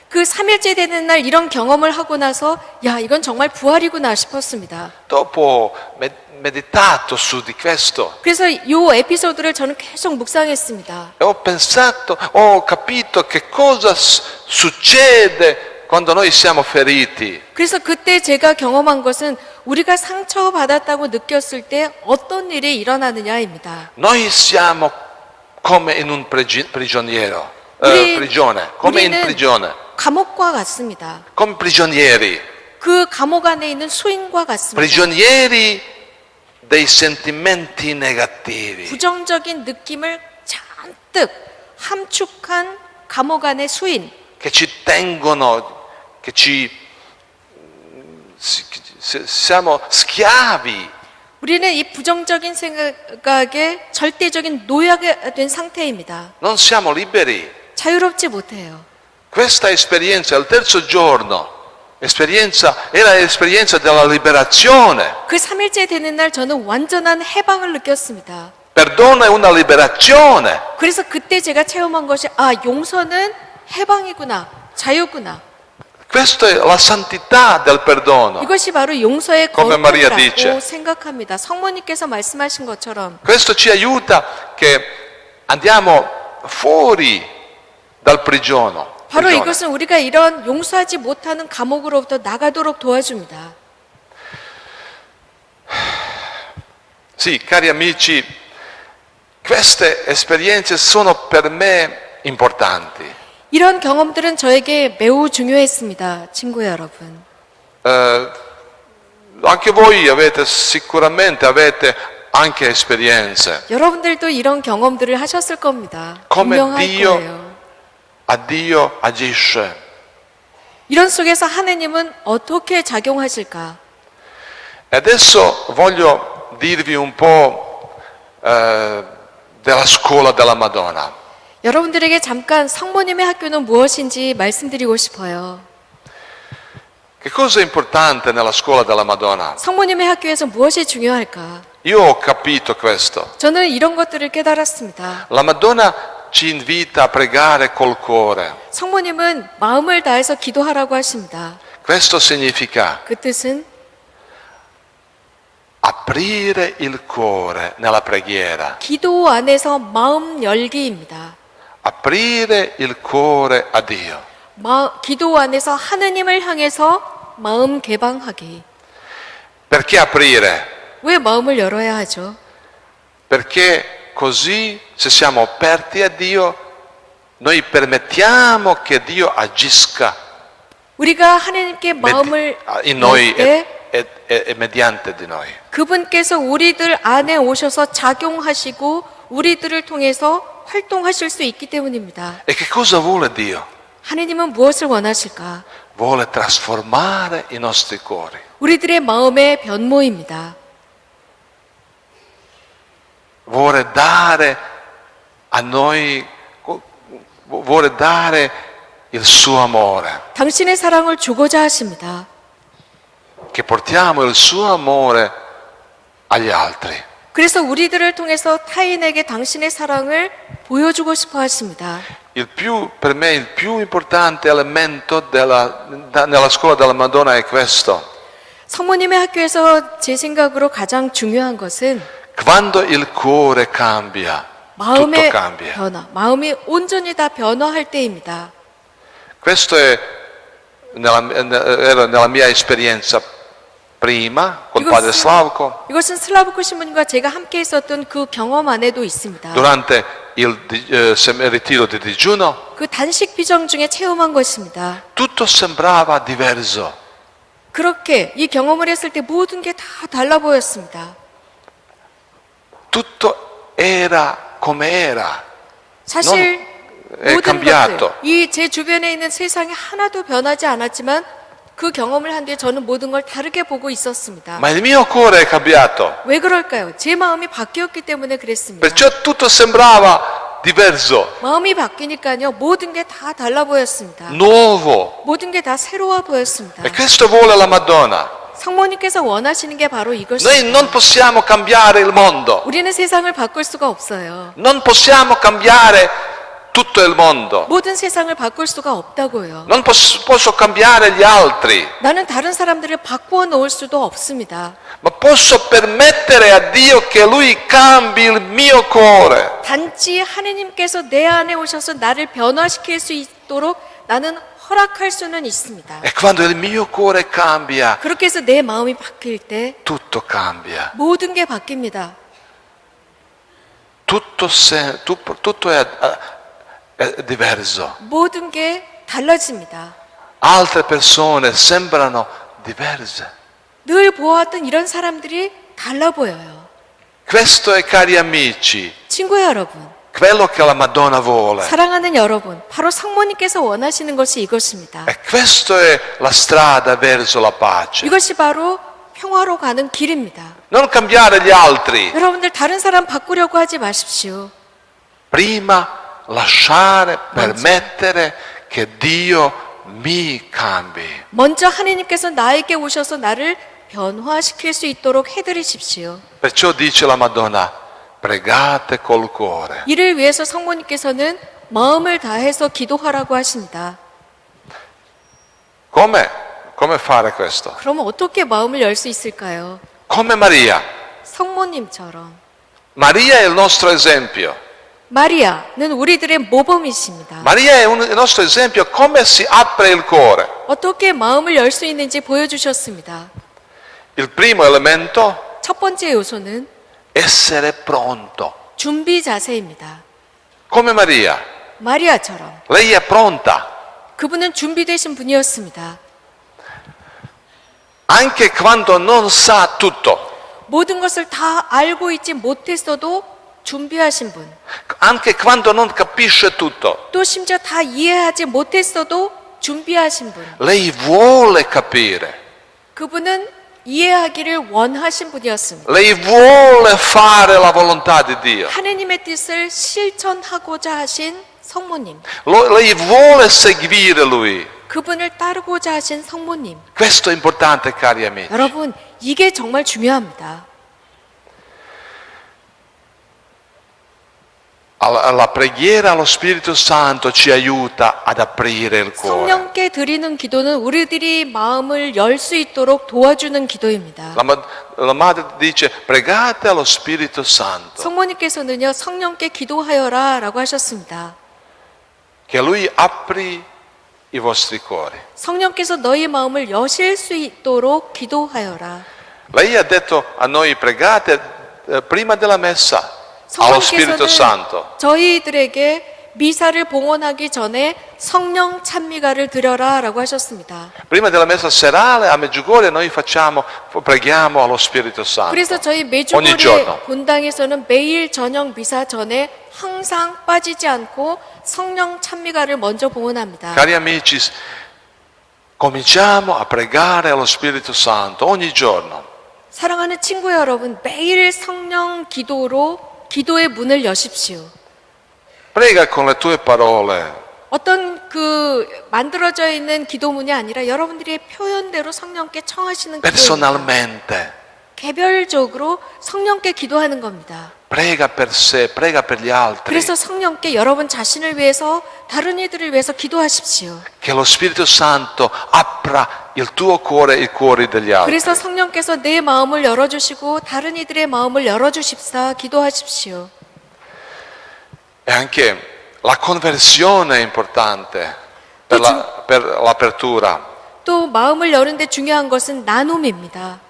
그 3일째 되는 날 이런 경험을 하고 나서 야 이건 정말 부활이구나 싶었습니다. Dopo meditato su di questo, 그래서 이 에피소드를 저는 계속 묵상했습니다. ho pensato, ho capito che cosa succede quando noi siamo feriti. 그래서 그때 제가 경험한 것은 우리가 상처받았다고 느꼈을 때 어떤 일이 일어나느냐입니다. Noi siamo come in un prigioniero, 우리- prigione, come in 우리는 prigione, 감옥과 같습니다. come prigionieri, 그 감옥 안에 있는 수인과 같습니다. prigionieri dei sentimenti negativi. 부정적인 느낌을 잔뜩 함축한 감옥 안의 수인. Che ci tengono, che siamo schiavi. 우리는 이 부정적인 생각에 절대적인 노예가 된 상태입니다. Non siamo liberi. 자유롭지 못해요. Questa esperienza, il terzo giorno, era l'esperienza della liberazione. 그 3일째 되는 날 저는 완전한 해방을 느꼈습니다. Perdono è una liberazione. 그래서 그때 제가 체험한 것이 용서는 해방이구나, 자유구나. Questa è la santità del perdono. 이것이 바로 용서의 Come Maria 거룩함이라고 dice. 생각합니다. 성모님께서 말씀하신 것처럼 Questo ci aiuta che andiamo fuori dal prigione. 바로 이것은 우리가 이런 용서하지 못하는 감옥으로부터 나가도록 도와줍니다. Sì, cari amici, queste esperienze sono per me importanti. 이런 경험들은 저에게 매우 중요했습니다. 친구 여러분. Anche voi sicuramente avete anche esperienze. 여러분들도 이런 경험들을 하셨을 겁니다. Come 분명할 Dio 거예요. Dio agisce. 이런 속에서 하느님은 어떻게 작용하실까? E adesso voglio dirvi un po' della scuola della Madonna. 여러분들에게 잠깐 성모님의 학교는 무엇인지 말씀드리고 싶어요. Che cosa è importante nella scuola della Madonna? 성모님의 학교에서 무엇이 중요할까? Io ho capito questo. 저는 이런 것들을 깨달았습니다. La Madonna ci invita a pregare col cuore. 성모님은 마음을 다해서 기도하라고 하십니다. Questo significa 그 뜻은 aprire il cuore nella preghiera. 기도 안에서 마음 열기입니다. Aprire il cuore a Dio. 기도 안에서 하느님을 향해서 마음 개방하기. Perché aprire? 왜 마음을 열어야 하죠? Perché così, se siamo aperti a Dio, noi permettiamo che Dio agisca 우리가 하느님께 마음을 in noi 열 때 e mediante di noi. 그분께서 우리들 안에 오셔서 작용하시고 우리들을 통해서 활동하실 수 있기 때문입니다. E che cosa vuole Dio? 하느님은 무엇을 원하실까? Vuole trasformare i nostri cuori. 우리들의 마음의 변모입니다. Vuole dare a noi, vuole dare il suo amore. 당신의 사랑을 주고자 하십니다. Che portiamo il suo amore agli altri. 그래서 우리들을 통해서 타인에게 당신의 사랑을 보여주고 싶어 하십니다. Per me il più importante elemento nella scuola della Madonna è questo. 성모님의 학교에서 제 생각으로 가장 중요한 것은 Quando il cuore cambia, tutto 마음의 cambia. 변화, 마음이 온전히 다 변화할 때입니다. Questo era nella mia esperienza prima col padre Slavko, 이것은 슬라브코 신부님과 제가 함께 있었던 그 경험 안에도 있습니다. durante il ritiro di digiuno. 그 단식 비정 중에 체험한 것입니다. Tutto sembrava diverso. 그렇게 이 경험을 했을 때 모든 게 다 달라 보였습니다. Tutto era come era. 사실 è 모든 cambiato. 것들, 이 제 주변에 있는 세상이 하나도 변하지 않았지만 그 경험을 한 뒤에 저는 모든 걸 다르게 보고 있었습니다. Ma il mio cuore è cambiato. 왜 그럴까요? 제 마음이 바뀌었기 때문에 그랬습니다. Perciò tutto sembrava diverso, 마음이 바뀌니까요, 모든 게 다 달라 보였습니다. nuovo. 모든 게 다 새로워 보였습니다. E questo vuole la Madonna. 성모님께서 원하시는 게 바로 Noi 이것입니다. non possiamo cambiare il mondo. 우리는 세상을 바꿀 수가 없어요. Non possiamo cambiare tutto il mondo. 모든 세상을 바꿀 수가 없다고요. Non posso cambiare gli altri, 나는 다른 사람들을 바꾸어 놓을 수도 없습니다. ma posso permettere a Dio che Lui cambi il mio cuore. 단지 하느님께서 내 안에 오셔서 나를 변화시킬 수 있도록 나는 허락할 수는 있습니다. E quando il mio cuore cambia, 그렇게 해서 내 마음이 바뀔 때 tutto cambia. 모든 게 바뀝니다. Tutto è diverso. 모든 게 달라집니다. Altre persone sembrano diverse. 늘 보았던 이런 사람들이 달라 보여요. Questo è, cari amici, 친구 여러분, quello che la Madonna vuole. 사랑하는 여러분, 바로 성모님께서 원하시는 것이 이것입니다. E questa è la strada verso la pace. 이것이 바로 평화로 가는 길입니다. Non cambiare gli altri, 여러분들 다른 사람 바꾸려고 하지 마십시오. prima lasciare, permettere che Dio mi cambi. 먼저 하느님께서 나에게 오셔서 나를 변화시킬 수 있도록 해드리십시오. Perciò dice la Madonna, pregate col cuore. 이를 위해서 성모님께서는 마음을 다해서 기도하라고 하십니다. Come fare questo? 그러면 어떻게 마음을 열 수 있을까요? Come Maria. 성모님처럼. Maria è il nostro esempio. 마리아는 우리들의 모범이십니다. Maria è il nostro esempio come si apre il cuore. 어떻게 마음을 열 수 있는지 보여주셨습니다. Il primo elemento, 첫 번째 요소는 essere pronto. 준비 자세입니다. Come Maria. 마리아처럼. Lei è pronta. 그분은 준비되신 분이었습니다. Anche quando non sa tutto. 모든 것을 다 알고 있지 못했어도 준비하신 분. Anche quando non capisce tutto. 또 심지어 다 이해하지 못했어도 준비하신 분. Lei vuole capire. 그분은 이해하기를 원하신 분이었습니다. Lei vuole fare la volontà di Dio. 하느님의 뜻을 실천하고자 하신 성모님. Lei vuole seguire Lui. 그분을 따르고자 하신 성모님. Questo è importante, cari amici. 여러분, 이게 정말 중요합니다. La preghiera allo Spirito Santo ci aiuta ad aprire il cuore. 성령께 드리는 기도는 우리들이 마음을 열 수 있도록 도와주는 기도입니다. La madre dice pregate allo Spirito Santo, 성모님께서는요, 성령께 기도하여라 라고 하셨습니다. che Lui apri i vostri cuori. 성령께서 너희 마음을 여실 수 있도록 기도하여라. Lei ha detto a noi pregate prima della messa allo Spirito Santo. 저희들에게 미사를 봉헌하기 전에 성령 찬미가를 드려라 라고 하셨습니다. Prima della messa serale a Medjugorje noi preghiamo allo Spirito Santo. 그래서 저희 ogni 메주골의 giorno. 본당에서는 매일 저녁 미사 전에 항상 빠지지 않고 성령 찬미가를 먼저 봉헌합니다. Cari amici, cominciamo a pregare allo Spirito Santo ogni giorno. 사랑하는 친구 여러분, 매일 성령 기도로 기도의 문을 여십시오. Prega con le tue parole. 어떤 그 만들어져 있는 기도문이 아니라 여러분들의 표현대로 성령께 청하시는 기도입니다. Personalmente. 개별적으로 성령께 기도하는 겁니다. Prega per sé, prega per gli altri. 그래서 성령께 여러분 자신을 위해서 다른 이들을 위해서 기도하십시오. Che lo Spirito Santo apra il tuo cuore e il cuore degli altri. 그래서 성령께서 내 마음을 열어주시고 다른 이들의 마음을 열어주십사 기도하십시오. E anche la conversione è importante per l'apertura. 또 마음을 여는데 중요한 것은 나눔입니다.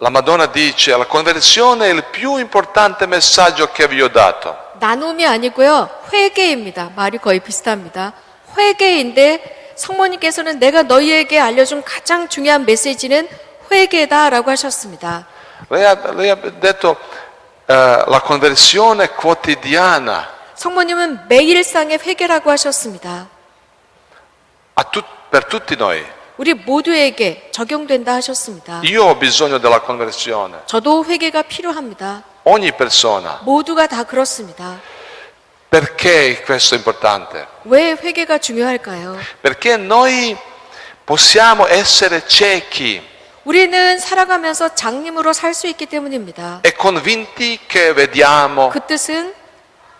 La Madonna dice: la conversione è il più importante messaggio che vi ho dato. 나눔이 아니고요. 회개입니다. 말이 거의 비슷합니다. 회개인데 성모님께서는 내가 너희에게 알려준 가장 중요한 메시지는 회개다라고 하셨습니다. Lei ha detto la conversione quotidiana 성모님은 매일상의 회개라고 하셨습니다. per tutti noi. 우리 모두에게 적용된다 하셨습니다. Io ho bisogno della conversione. 저도 회개가 필요합니다. Ogni persona. 모두가 다 그렇습니다. Perché questo è importante? 왜 회개가 중요할까요? Perché noi possiamo essere ciechi 우리는 살아가면서 장님으로 살 수 있기 때문입니다. e convinti che vediamo, 그 뜻은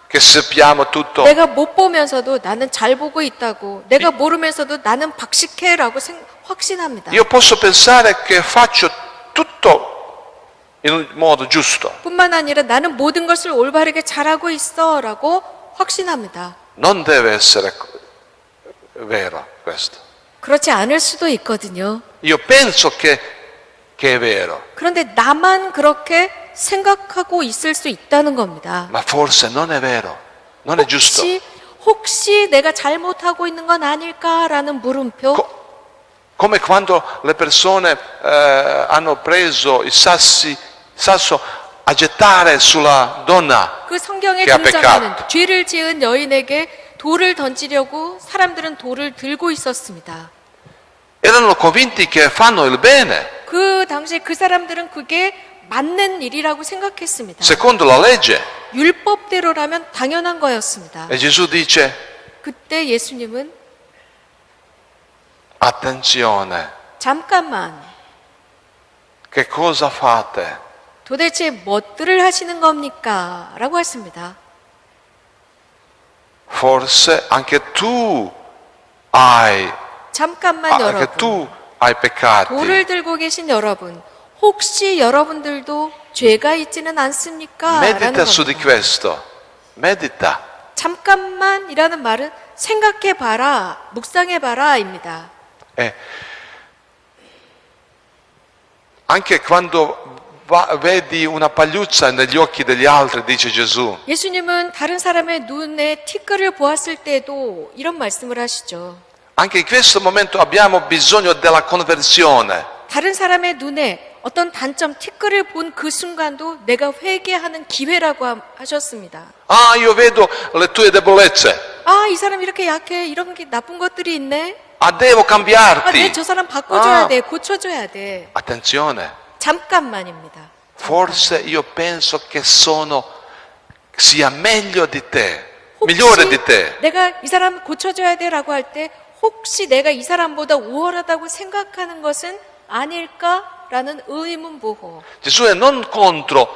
che sappiamo tutto. 내가 못 보면서도 나는 잘 보고 있다고, 내가 모르면서도 나는 박식해라고 확신합니다. Io posso pensare che faccio tutto in un modo giusto. 뿐만 아니라 나는 모든 것을 올바르게 잘하고 있어라고 확신합니다. Non deve essere vero questo. 그렇지 않을 수도 있거든요. Io penso che è vero, 그런데 나만 그렇게 생각하고 있을 수 있다는 겁니다. ma forse non è vero, non è giusto. 혹시 내가 잘못하고 있는 건 아닐까라는 물음표. Come quando le persone hanno preso il sasso a gettare sulla donna 그 성경에 che ha 등장하는 peccato. 죄를 지은 여인에게 돌을 던지려고 사람들은 돌을 들고 있었습니다. Erano convinti che fanno il bene, 그 당시에 그 사람들은 그게 맞는 일이라고 생각했습니다. secondo la legge. 율법대로라면 당연한 거였습니다. E Gesù dice: 그때 예수님은 attenzione, 잠깐만, che cosa fate? 도대체 무엇들을 하시는 겁니까? 라고 했습니다. Forse anche tu hai, 잠깐만 anche 여러분, tu hai peccati. 돌을 들고 계신 여러분, 혹시 여러분들도 죄가 있지는 않습니까? 라는 Medita su di 겁니다. questo, medita. 잠깐만이라는 말은 생각해봐라, 묵상해봐라입니다. Anche quando vedi una pagliuzza negli occhi degli altri, dice Gesù, 예수님은 다른 사람의 눈에 티끌을 보았을 때도 이런 말씀을 하시죠. anche in questo momento abbiamo bisogno della conversione. 다른 사람의 눈에 어떤 단점, 티끌을 본 그 순간도 내가 회개하는 기회라고 하셨습니다. Ah, io vedo le tue debolezze. 아, 이 사람 이렇게 약해. 이런 게 나쁜 것들이 있네. Ah, devo 아, cambiarti. 저 사람 바꿔줘야 아. 돼. 고쳐줘야 돼. Attenzione, 잠깐만입니다. forse io penso che sia meglio di te, migliore di te. 내가 이 사람 고쳐줘야 돼라고 할 때 혹시 내가 이 사람보다 우월하다고 생각하는 것은 아닐까라는 의문부호. Gesù è non contro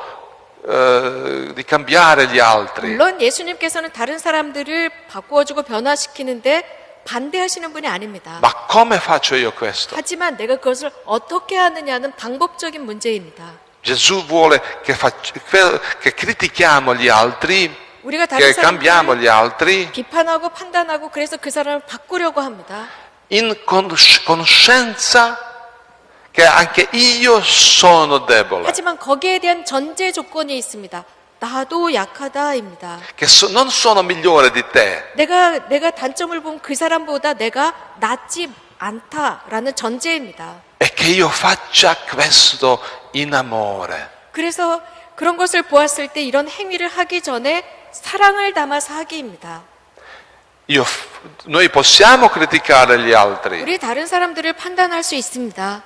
di cambiare gli altri, 물론 예수님께서는 다른 사람들을 바꾸어주고 변화시키는데 반대하시는 분이 아닙니다. ma come faccio io questo? 하지만 내가 그것을 어떻게 하느냐는 방법적인 문제입니다. Gesù vuole che critichiamo gli altri, 우리가 다른 che cambiamo 사람들을 gli altri 비판하고 판단하고 그래서 그 사람을 바꾸려고 합니다. in conoscenza che anche io sono debole, 하지만 거기에 대한 전제 조건이 있습니다. 나도 약하다입니다. che non sono migliore di te. 내가 단점을 보면 그 사람보다 내가 낫지 않다라는 전제입니다. E che io faccia questo in amore. 그래서 그런 것을 보았을 때 이런 행위를 하기 전에 사랑을 담아서 하기입니다. Noi possiamo criticare gli altri, 우리 다른 사람들을 판단할 수 있습니다.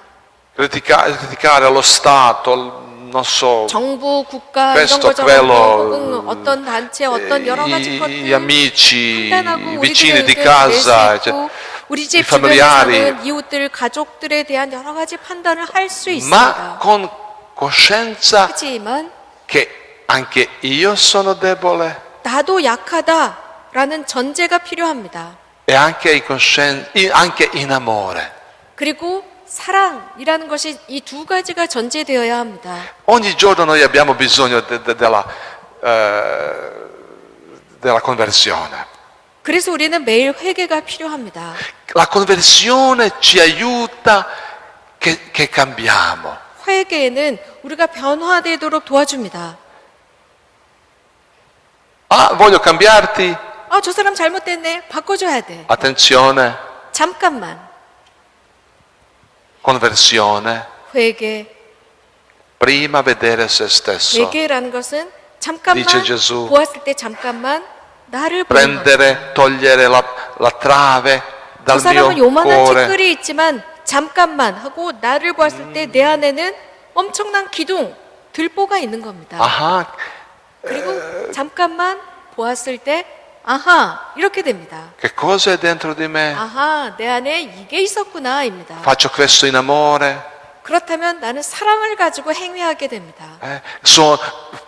criticare lo Stato, non so, 정부, 국가 이런 questo, 거 저런 거 quello, 혹은 어떤 단체, 어떤 여러 가지 gli 것들 amici, 판단하고 i vicini di 우리들에게 casa, 낼수 있고, 우리 집 familiari. 주변에서는 이웃들, 가족들에 대한 여러 가지 판단을 할 수 ma 있습니다. con coscienza 하지만 che anche io sono debole 나도 약하다라는 전제가 필요합니다. e anche in amore. 그리고 사랑이라는 것이 이 두 가지가 전제되어야 합니다. Ogni giorno noi abbiamo bisogno della conversione. 그래서 우리는 매일 회개가 필요합니다. La conversione ci aiuta che cambiamo. 회개는 우리가 변화되도록 도와줍니다. Ah, voglio cambiarti? 아, 저 사람 잘못됐네. 바꿔줘야 돼. Attenzione, 잠깐만. conversione. 회개. Prima vedere se stesso. 회개라는 것은 잠깐만 Dice Gesù. 보았을 때 잠깐만 나를 보는 것. Prendere, togliere la trave 저 dal 사람은 mio 요만한 cuore. 티끌이 있지만 잠깐만 하고 나를 보았을 때 내 안에는 엄청난 기둥, 들보가 있는 겁니다. Ah, 그리고 잠깐만 보았을 때 아하 이렇게 됩니다. che cosa è dentro di me? 아하 내 안에 이게 있었구나입니다. Faccio questo in amore. 그렇다면 나는 사랑을 가지고 행위하게 됩니다.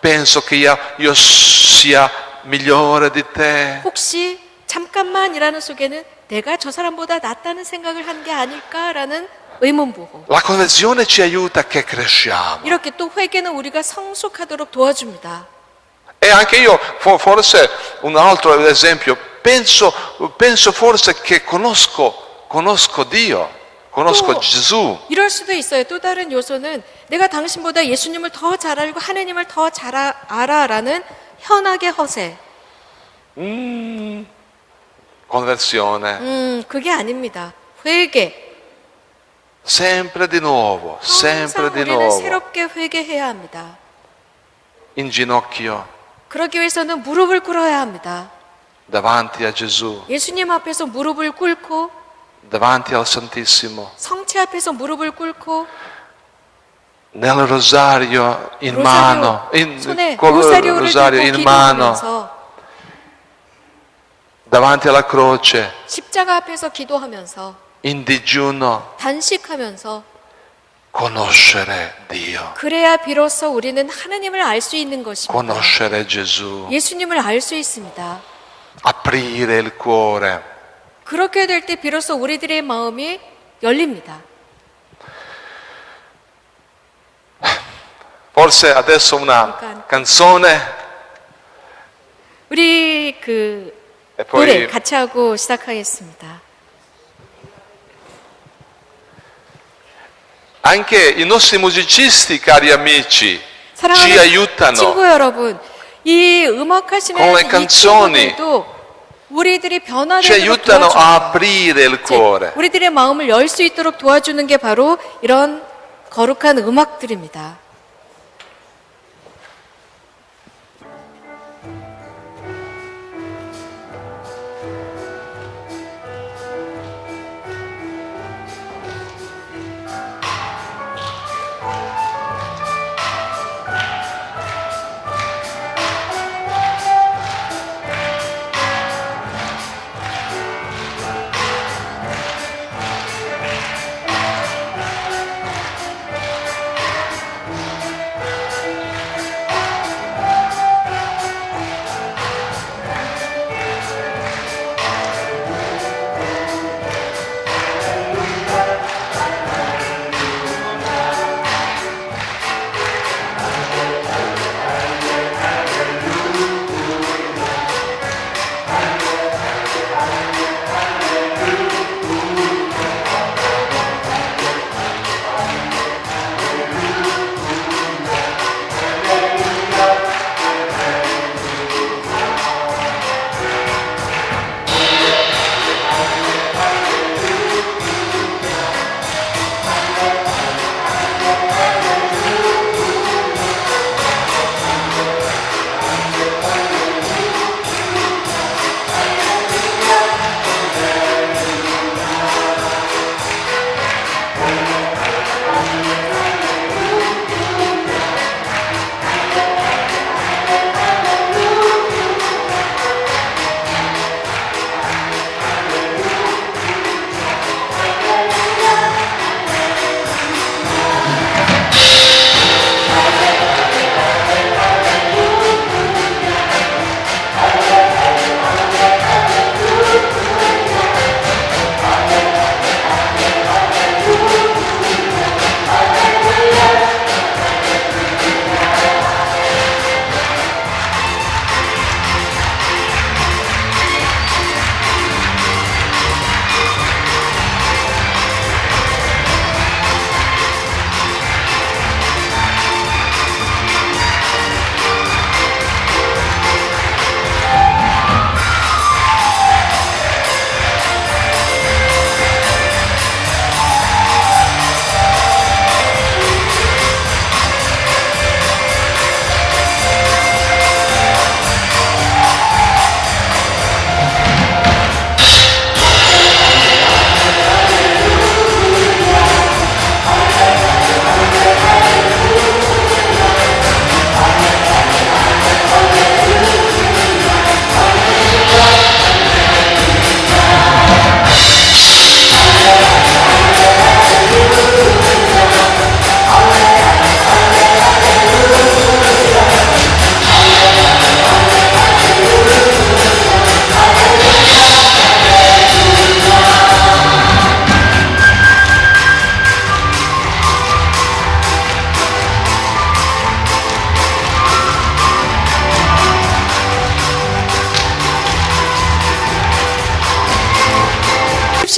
Penso che io sia migliore di te. 혹시 잠깐만이라는 속에는 내가 저 사람보다 낫다는 생각을 한 게 아닐까라는 의문보호. La conversione ci aiuta che cresciamo. 이렇게 또 회개는 우리가 성숙하도록 도와줍니다. E anche io, forse un altro esempio, penso forse che conosco Dio, conosco Gesù. 이럴 수도 있어요. 또 다른 요소는 내가 당신보다 예수님을 더 잘 알고 하나님을 더 잘 알아라는 현악의 허세. Conversione. 그게 아닙니다. 회개. Sempre di nuovo, sempre 항상 di 우리는 nuovo. 새롭게 회개해야 합니다. In ginocchio, 그러기 위해서는 무릎을 꿇어야 합니다. davanti a Gesù, 예수님 앞에서 무릎을 꿇고 davanti al Santissimo, 성체 앞에서 무릎을 꿇고 nel rosario in mano, 손에 col 로사리오를 rosario 들고 in mano, 기도하면서 davanti alla croce, 십자가 앞에서 기도하면서 in digiuno, 단식하면서 conoscere Dio, 그래야 비로소 우리는 하나님을 알 수 있는 것입니다. conoscere Gesù, 예수님을 알 수 있습니다. aprire il cuore. 그렇게 될 때 비로소 우리들의 마음이 열립니다. Forse adesso una canzone 우리 그 e 노래 poi 같이 하고 시작하겠습니다. anche i nostri musicisti, cari amici, ci 사랑하는 aiutano 친구 여러분, 이 음악하시는 con le 이 canzoni. 친구들도 우리들이 ci 변화되도록 aiutano a 도와줍니다. aprire il cuore. 우리들의 마음을 열 수 있도록 도와주는 게 바로 이런 거룩한 음악들입니다.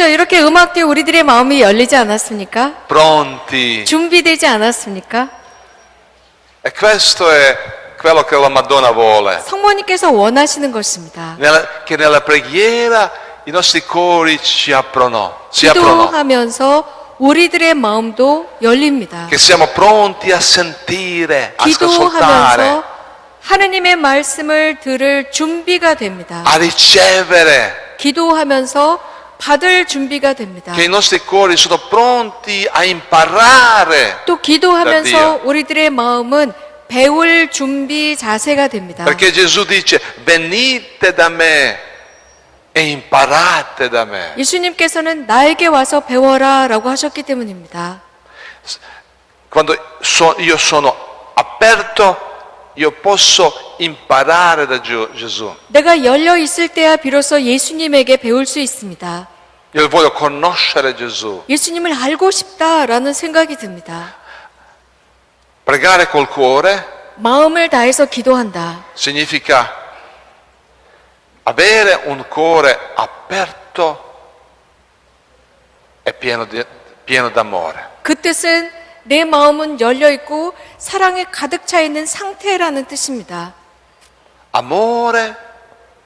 그렇죠. 이렇게 음악 뒤에 우리들의 마음이 열리지 않았습니까? pronti. 준비되지 않았습니까? E questo è quello che la Madonna vuole. 성모님께서 원하시는 것입니다. Che nella preghiera i nostri cuori si aprono. Si aprono. 기도하면서 우리들의 마음도 열립니다. Che siamo pronti a sentire, a ascoltare, 기도하면서 하느님의 말씀을 들을 준비가 됩니다. a ricevere. 기도하면서 받을 준비가 됩니다. Che i nostri cuori sono pronti a imparare. 또 기도하면서 우리들의 마음은 배울 준비 자세가 됩니다. Perché Gesù dice, venite da me e imparate da me. 예수님께서는 나에게 와서 배워라 라고 하셨기 때문입니다. Quando io sono aperto, io posso imparare da Gesù. 내가 열려 있을 때야 비로소 예수님에게 배울 수 있습니다. Io voglio conoscere Gesù. 예수님을 알고 싶다라는 생각이 듭니다. Pregare col cuore 마음을 다해서 기도한다. significa avere un cuore aperto e pieno d'amore. 그 뜻은 내 마음은 열려 있고 사랑에 가득 차 있는 상태라는 뜻입니다. Amore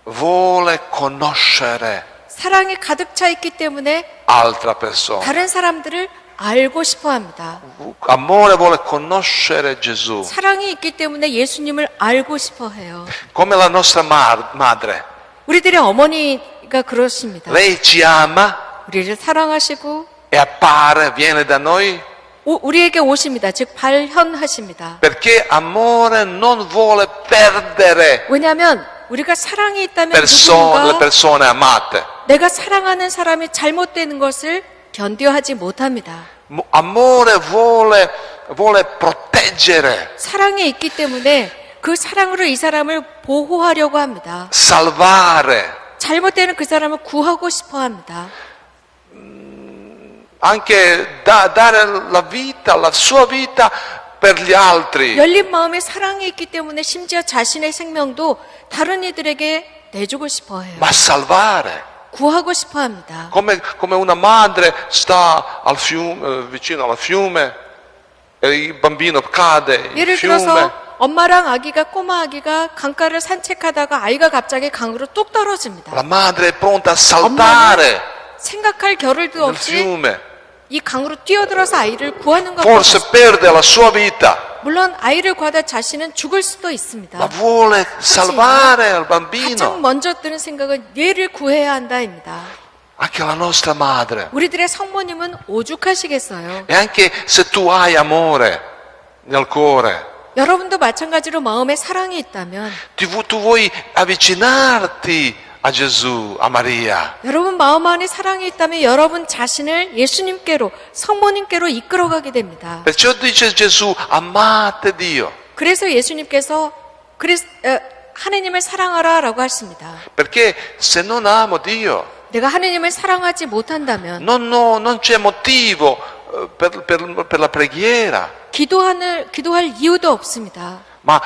vuole conoscere 사랑에 가득 차 있기 때문에 altra persona. 다른 사람들을 알고 싶어 합니다. Amore vuole conoscere Gesù. 사랑이 있기 때문에 예수님을 알고 싶어 해요. Come la nostra madre. 우리들의 어머니가 그렇습니다. Lei ci ama 우리를 사랑하시고 e appare, viene da noi 우리에게 오십니다. 즉 발현하십니다. perché amore non vuole perdere 왜냐하면 우리가 사랑이 있다면 le 누군가 persone amate. 내가 사랑하는 사람이 잘못되는 것을 견뎌하지 못합니다. Amore vuole proteggere, 사랑이 있기 때문에 그 사랑으로 이 사람을 보호하려고 합니다. salvare, 잘못되는 그 사람을 구하고 싶어 합니다. anche dare la vita, la sua vita per gli altri. 열린 마음에 사랑이 있기 때문에 심지어 자신의 생명도 다른 이들에게 내주고 싶어 해요. Ma salvare. 구하고 싶어 합니다. Come una madre sta al fiume, vicino al fiume e il bambino cade in 예를 fiume. 들어서 엄마랑 아기가 꼬마 아기가 강가를 산책하다가 아이가 갑자기 강으로 뚝 떨어집니다. La madre è pronta a saltare 생각할 겨를도 nel 없이 fiume. 이 강으로 뛰어들어서 아이를 구하는 것 Forse 같아요. perde la sua vita, 물론 아이를 구하다 자신은 죽을 수도 있습니다. ma vuole salvare il 가장 bambino. 먼저 드는 생각은 얘를 구해야 한다입니다. Anche la nostra madre. 우리들의 성모님은 오죽하시겠어요. E anche se tu hai amore nel cuore, 여러분도 마찬가지로 마음에 사랑이 있다면 tu vuoi avvicinarti a Gesù, a Maria. 여러분 마음 안에 사랑이 있다면 여러분 자신을 예수님께로 성모님께로 이끌어가게 됩니다. Perciò dice Gesù, amate Dio. 그래서 예수님께서 하느님을 사랑하라라고 하십니다. Perché se non amo Dio, 내가 하느님을 사랑하지 못한다면 non c'è motivo per la preghiera. 기도할 이유도 없습니다. Ma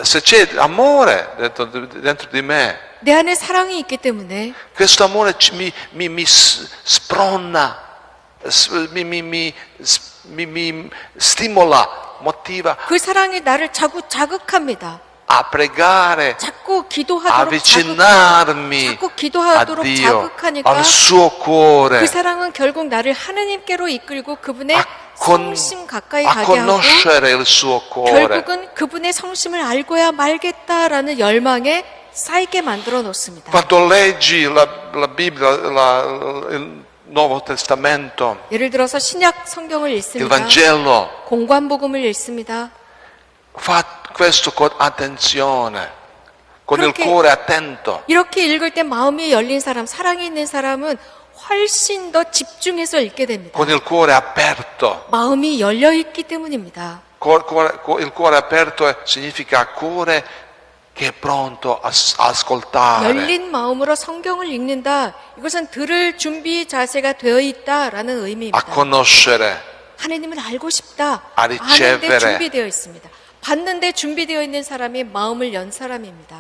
se c'è amore dentro di me, 내 안에 사랑이 있기 때문에 questo amore mi sprona, mi stimola, motiva 그 사랑이 나를 자극합니다. a pregare, 자꾸 a 기도하도록 avvicinarmi 자꾸 a 기도하도록 Dio, 자극하니까 al suo cuore, 그 사랑은 결국 나를 하느님께로 이끌고 그분의 a 성심 가까이 a 가게 하고 conoscere il suo cuore. 결국은 그분의 성심을 알고야 말겠다라는 열망에 쌓이게 만들어 놓습니다. Quando leggi la Bibbia, il Nuovo Testamento, 예를 들어서 신약 성경을 il 읽습니다. Vangelo, 공관복음을 읽습니다. fa questo con attenzione, con il 그렇게- cuore attento. 이렇게 읽을 때 마음이 열린 사람, 사랑이 있는 사람은 훨씬 더 집중해서 읽게 됩니다. Con il cuore aperto. 마음이 열려 있기 때문입니다. Il cuore aperto significa cuore che è pronto a ascoltare, 열린 마음으로 성경을 읽는다. 이것은 들을 준비 자세가 되어 있다라는 a 의미입니다. conoscere, 하나님을 알고 싶다. a 아는데 ricevere, 준비되어 있습니다. 받는데 준비되어 있는 사람이 마음을 연 사람입니다.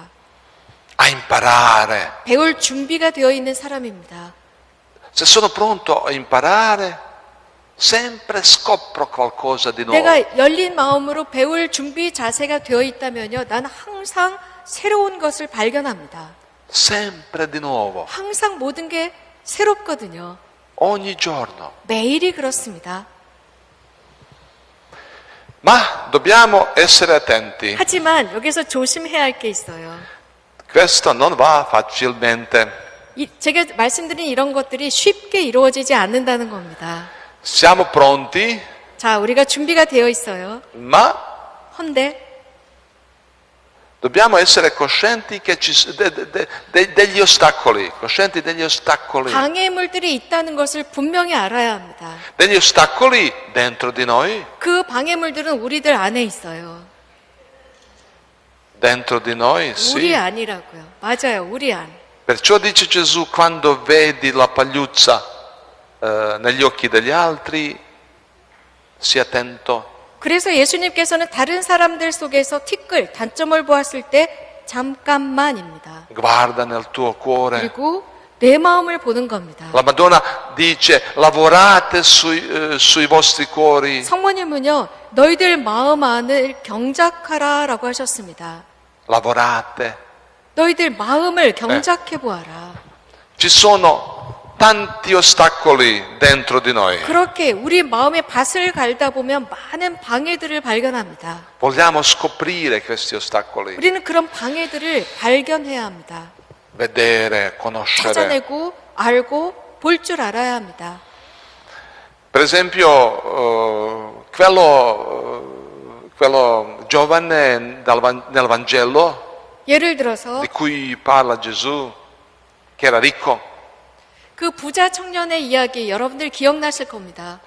a imparare. 배울 준비가 되어 있는 사람입니다. se sono pronto a imparare, sempre scopro qualcosa di nuovo. 내가 열린 마음으로 배울 준비 자세가 되어 있다면요, 나는 항상 새로운 것을 발견합니다. Sempre di nuovo, 항상 모든 게 새롭거든요. ogni giorno. 매일이 그렇습니다. Ma dobbiamo essere attenti. 하지만 여기서 조심해야 할 게 있어요. Questo non va facilmente. 제가 말씀드린 이런 것들이 쉽게 이루어지지 않는다는 겁니다. Siamo pronti, 자, 우리가 준비가 되어 있어요. ma 헌데 dobbiamo essere coscienti che degli ostacoli, coscienti degli ostacoli. 방해물들이 있다는 것을 분명히 알아야 합니다. Degli ostacoli dentro di noi, 그 방해물들은 우리들 안에 있어요. dentro di noi, 우리 sì. 안이라고요. 맞아요, 우리 안. Perciò dice Gesù, quando vedi la pagliuzza negli occhi degli altri, sii attento. 그래서 예수님께서는 다른 사람들 속에서 티끌, 단점을 보았을 때 잠깐만입니다. Guarda nel tuo cuore. 그리고 내 마음을 보는 겁니다. La Madonna dice, lavorate sui vostri cuori. 성모님은요, 너희들 마음 안을 경작하라라고 하셨습니다. Lavorate. 너희들 마음을 경작해 보아라. Ci sono tanti ostacoli dentro di noi. 그렇게 우리 마음에 밭을 갈다 보면 많은 방해들을 발견합니다. Vogliamo scoprire questi ostacoli, 우리는 그런 방해들을 발견해야 합니다. vedere, conoscere. 찾아내고 알고 볼 줄 알아야 합니다. Per esempio, quello giovane nel Vangelo 예를 들어서 di cui parla Gesù, che era ricco, 그 부자 청년의 이야기 여러분들 기억나실 겁니다.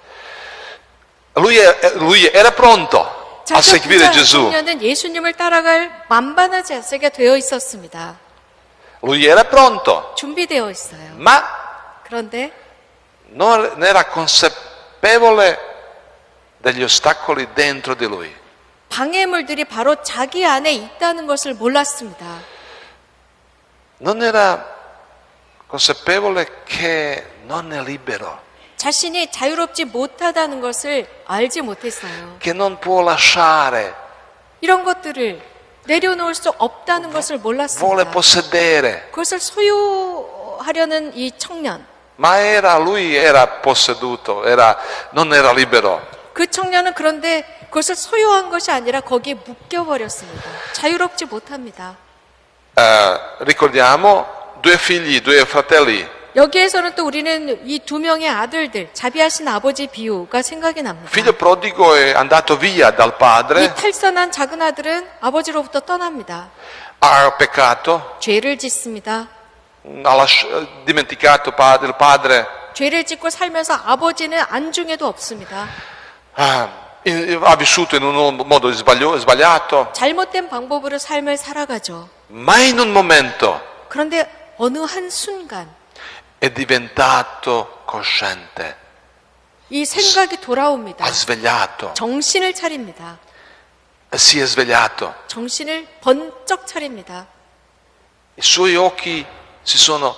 lui era pronto 자, a 그 seguire 부자 Gesù. 청년은 예수님을 따라갈 만반의 자세가 되어 있었습니다. Lui era pronto, 준비되어 있어요. ma 그런데 non era consapevole degli ostacoli dentro di lui. 방해물들이 바로 자기 안에 있다는 것을 몰랐습니다. Non era consapevole che non è libero, 자신이 자유롭지 못하다는 것을 알지 못했어요. che non può lasciare, 이런 것들을 내려놓을 수 없다는 것을 vuole 몰랐습니다. possedere. 그것을 소유하려는 이 청년, Ma lui era posseduto, non era libero. 그 청년은 그런데 그것을 소유한 것이 아니라 거기에 묶여버렸습니다. 자유롭지 못합니다. Ricordiamo due figli, due fratelli. 여기에서는 또 우리는 이 두 명의 아들들, 자비하신 아버지 비유가 생각이 납니다. Figlio prodigo è andato via dal 이 padre, 탈선한 작은 아들은 아버지로부터 떠납니다. ha peccato, 죄를 짓습니다. ha dimenticato il padre, 죄를 짓고 살면서 아버지는 안중에도 없습니다. ha vissuto in un modo sbagliato, 잘못된 방법으로 삶을 살아가죠. ma in un momento 그런데 어느 한 순간 è diventato cosciente, 이 생각이 돌아옵니다. ha svegliato, 정신을 차립니다. si è svegliato. 정신을 번쩍 차립니다. I suoi occhi si sono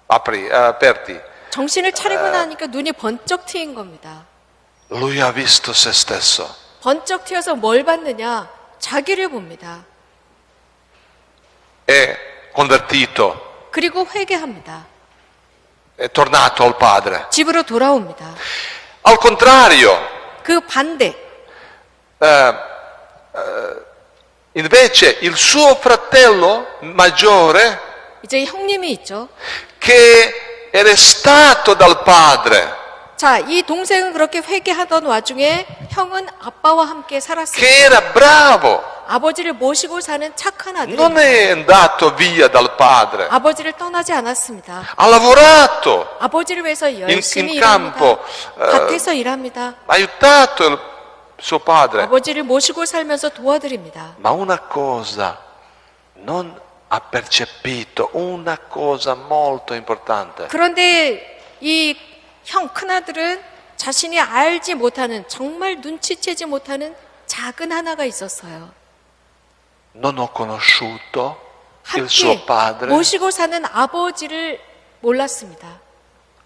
aperti. 정신을 차리고 나니까 눈이 번쩍 트인 겁니다. Lui ha visto se stesso. 번쩍 튀어서 뭘 봤느냐? 자기를 봅니다. È convertito, 그리고 회개합니다. è tornato al padre. 집으로 돌아옵니다. Al contrario, 그 반대, invece il suo fratello maggiore, 이제 형님이 있죠. che era stato dal padre, 자, 이 동생은 그렇게 회개하던 와중에 형은 아빠와 함께 che 살았습니다. era bravo, 아버지를 모시고 사는 착한 non 아들입니다. è andato via dal padre, 아버지를 떠나지 않았습니다. ha lavorato, 아버지를 위해서 열심히 in 일합니다. campo, 밭에서 일합니다. ha aiutato il suo padre. 아버지를 모시고 살면서 도와드립니다. Ma una cosa non ha percepito, una cosa molto importante. 그런데 이 형 큰아들은 자신이 알지 못하는, 정말 눈치채지 못하는 작은 하나가 있었어요. Non ho conosciuto il suo 함께 padre 모시고 사는 아버지를 몰랐습니다.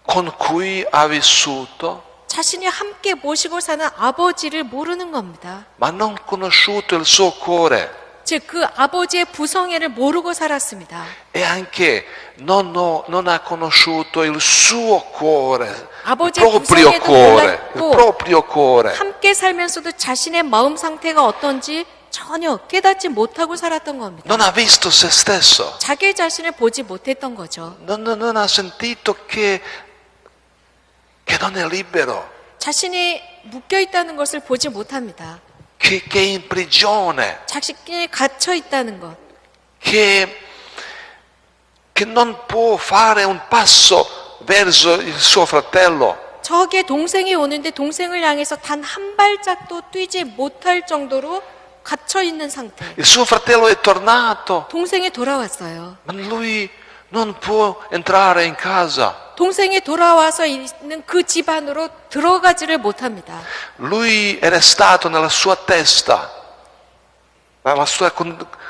con cui ha vissuto, 자신이 함께 모시고 사는 아버지를 모르는 겁니다. ma non conosciuto il suo cuore 즉 그 아버지의 부성애를 모르고 살았습니다. e anche non ha conosciuto il suo cuore, il 아버지의 proprio 부성애도 cuore, il 몰랐고 proprio cuore. 함께 살면서도 자신의 마음 상태가 어떤지 전혀 깨닫지 못하고 살았던 겁니다. Non ha visto se stesso, 자기 자신을 보지 못했던 거죠. non ha sentito che non è libero, 자신이 묶여 있다는 것을 보지 못합니다. che è in prigione, 자신이 갇혀 있다는 것. che non può fare un passo verso il suo fratello. 저기에 동생이 오는데 동생을 향해서 단 한 발짝도 뛰지 못할 정도로 갇혀 있는 상태. Il suo fratello è tornato, 동생이 돌아왔어요. ma lui non può entrare in casa. 동생이 돌아와서 있는 그 집 안으로 들어가지를 못합니다. Lui è restato nella sua testa, nella sua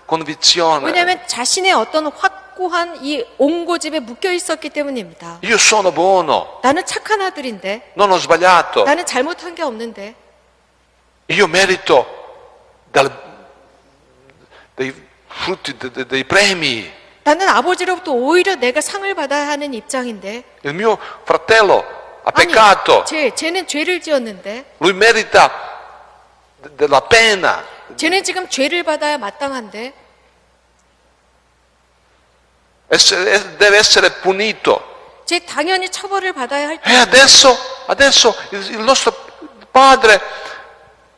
convinzione. 왜냐하면 자신의 어떤 확고한 이 옹고집에 묶여 있었기 때문입니다. Io sono buono, 나는 착한 아들인데, non ho sbagliato, 나는 잘못한 게 없는데, io merito dei frutti, dei premi. 나는 아버지로부터 오히려 내가 상을 받아야 하는 입장인데, Il mio fratello ha 아니, peccato, 쟤는 죄를 지었는데, lui merita della pena. 쟤는 지금 죄를 받아야 마땅한데, Deve essere punito. 쟤 당연히 처벌을 받아야 할 E 때, adesso il nostro padre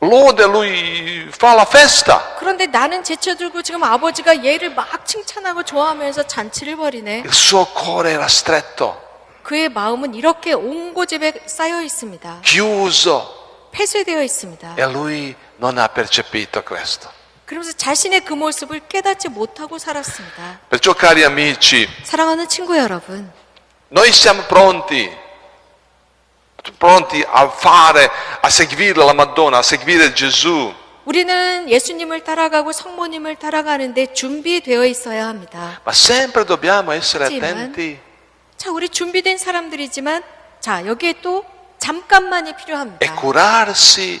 lode, lui fa la festa. 그런데 나는 제쳐들고 지금 아버지가 얘를 막 칭찬하고 좋아하면서 잔치를 벌이네. Il suo cuore era stretto, 그의 마음은 이렇게 옹고집에 쌓여 있습니다. chiuso, 폐쇄되어 있습니다. e lui non ha percepito questo. 그러면서 자신의 그 모습을 깨닫지 못하고 살았습니다. Perciò, cari amici, 사랑하는 친구 여러분, noi siamo pronti a fare, a seguire la Madonna, a seguire Gesù. 우리는 예수님을 따라가고 성모님을 따라가는데 준비되어 있어야 합니다. Ma sempre dobbiamo essere Sì, ma- attenti 자, 우리 준비된 사람들이지만, 자, 여기에 또 잠깐만이 e 필요합니다. curarsi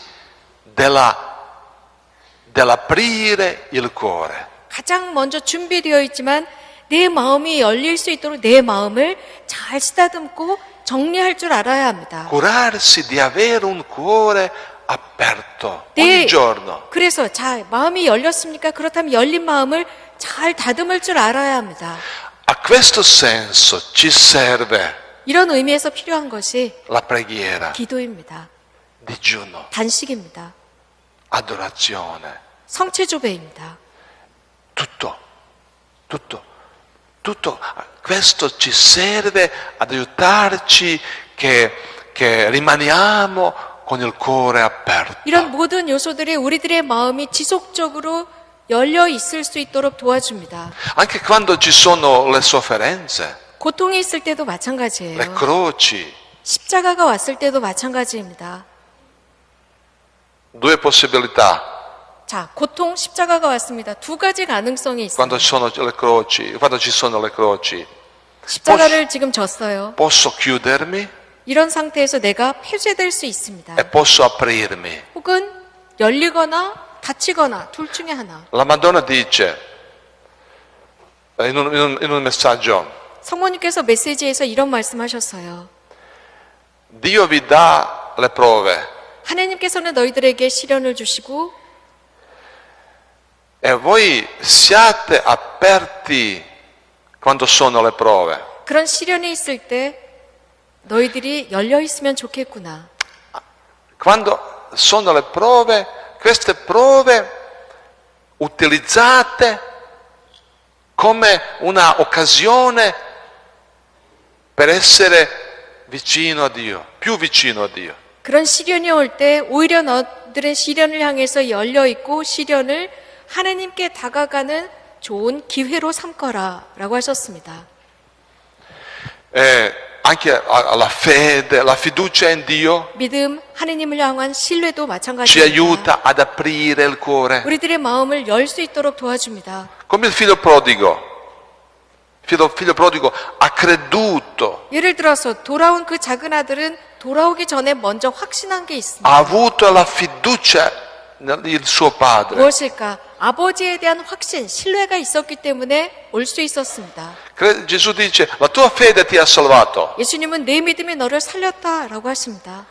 dell'aprire il cuore. 가장 먼저 준비되어 있지만 내 마음이 열릴 수 있도록 내 마음을 잘 쓰다듬고 정리할 줄 알아야 합니다. Curarsi di avere un cuore aperto ogni 네, giorno. 그래서 자, 마음이 열렸습니까? 그렇다면 열린 마음을 잘 다듬을 줄 알아야 합니다. A questo senso ci serve 이런 의미에서 필요한 것이 la preghiera, 기도입니다. digiuno, 단식입니다. adorazione, 성체조배입니다. tutto. Questo ci serve ad aiutarci che rimaniamo con il cuore aperto. 이런 모든 요소들이 우리들의 마음이 지속적으로 열려 있을 수 있도록 도와줍니다. Anche quando ci sono le sofferenze, 고통이 있을 때도 le 마찬가지예요. croci, 십자가가 왔을 때도 마찬가지입니다. due possibilità. 자, 고통, 십자가가 왔습니다. 두 가지 가능성이 Quando 있습니다. ci sono le croci, 십자가를 지금 졌어요. posso chiudermi 이런 상태에서 내가 폐쇄될 수 있습니다. e posso aprirmi. 혹은 열리거나 닫히거나 둘 중에 하나. La Madonna dice in un messaggio: 성모님께서 메시지에서 이런 말씀하셨어요. Dio vi dà le prove 하나님께서는 너희들에게 시련을 주시고 e voi siate aperti quando sono le prove. 그런 시련이 있을 때 너희들이 열려 있으면 좋겠구나. Quando sono le prove, queste prove utilizzate come una occasione per essere vicino a Dio, più vicino a Dio. 그런 시련이 올 때 오히려 너희들은 시련을 향해서 열려 있고 시련을 하나님께 다가가는 좋은 기회로 삼거라 라고 하셨습니다. Anche alla fede, la fiducia in Dio 믿음, 하나님을 향한 신뢰도 ci 마찬가지입니다. aiuta ad aprire il cuore. 우리들의 마음을 열 수 있도록 도와줍니다. Come il figlio prodigo. figlio prodigo ha creduto, 예를 들어서 돌아온 그 작은 아들은 돌아오기 전에 먼저 확신한 게 있습니다. ha avuto la fiducia nel suo padre. 무엇일까? 아버지에 대한 확신, 신뢰가 있었기 때문에 올 수 있었습니다. Gesù dice, la tua fede ti ha salvato. 예수님은 내 믿음이 너를 살렸다라고 하십니다.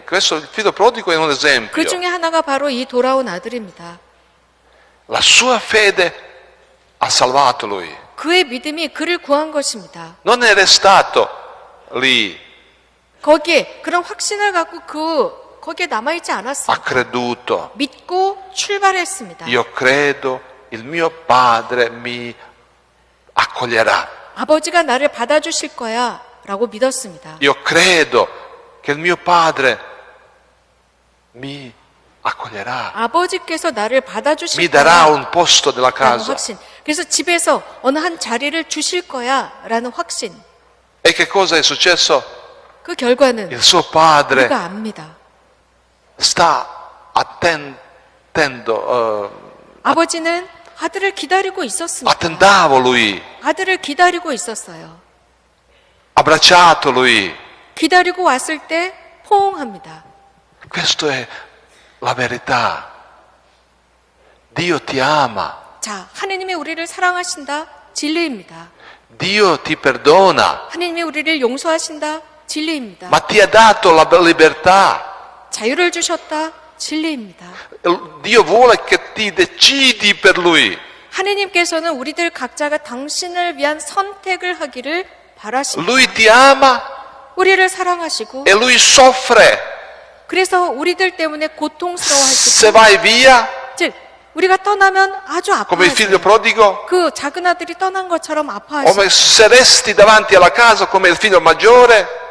Questo il figlio prodigo è un esempio. 그 중에 하나가 바로 이 돌아온 아들입니다. La sua fede ha salvato lui. 그의 믿음이 그를 구한 것입니다. Non è restato lì, 거기에 그런 확신을 갖고 거기에 남아있지 ha 않았습니다. creduto. 믿고 출발했습니다. Io credo il mio padre mi accoglierà. 아버지가 나를 받아주실 거야 라고 믿었습니다. Io credo che il mio padre mi accoglierà. 아버지께서 나를 받아주실 Mi darà 거야 un posto nella 라는 casa. 확신. 그래서 집에서 어느 한 자리를 주실 거야 라는 확신. E che cosa è successo? 그 결과는 Il suo padre 우리가 압니다. sta attendendo, 아버지는 아들을 기다리고 있었습니다. attendavo lui, 아들을 기다리고 있었어요. abbracciato lui. 기다리고 왔을 때 포옹합니다. Questa è la verità. Dio ti ama, 자, 하느님이 우리를 사랑하신다. 진리입니다. Dio ti perdona, 하느님이 우리를 용서하신다. 진리입니다. ma ti ha dato la libertà. 자유를 주셨다. 진리입니다. Dio vuole che ti decidi per lui. 하느님께서는 우리들 각자가 당신을 위한 선택을 하기를 바라십니다. Lui ti ama 우리를 사랑하시고 e lui soffre. 그래서 우리들 때문에 Se 고통스러워하시고 vai via, 즉 우리가 떠나면 아주 come il figlio 아파하세요. prodigo, 그 작은 아들이 떠난 것처럼 come 아파하시고 se resti davanti alla casa come il figlio maggiore.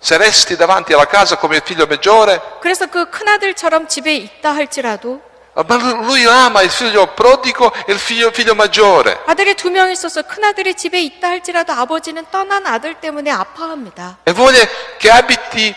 Se resti davanti alla casa come il figlio maggiore, 그래서 그 큰아들처럼 집에 있다 할지라도 ma lui ama il figlio prodigo e il figlio maggiore. 아들이 2명 있어서 큰아들이 집에 있다 할지라도 아버지는 떠난 아들 때문에 아파합니다. E vuole che abiti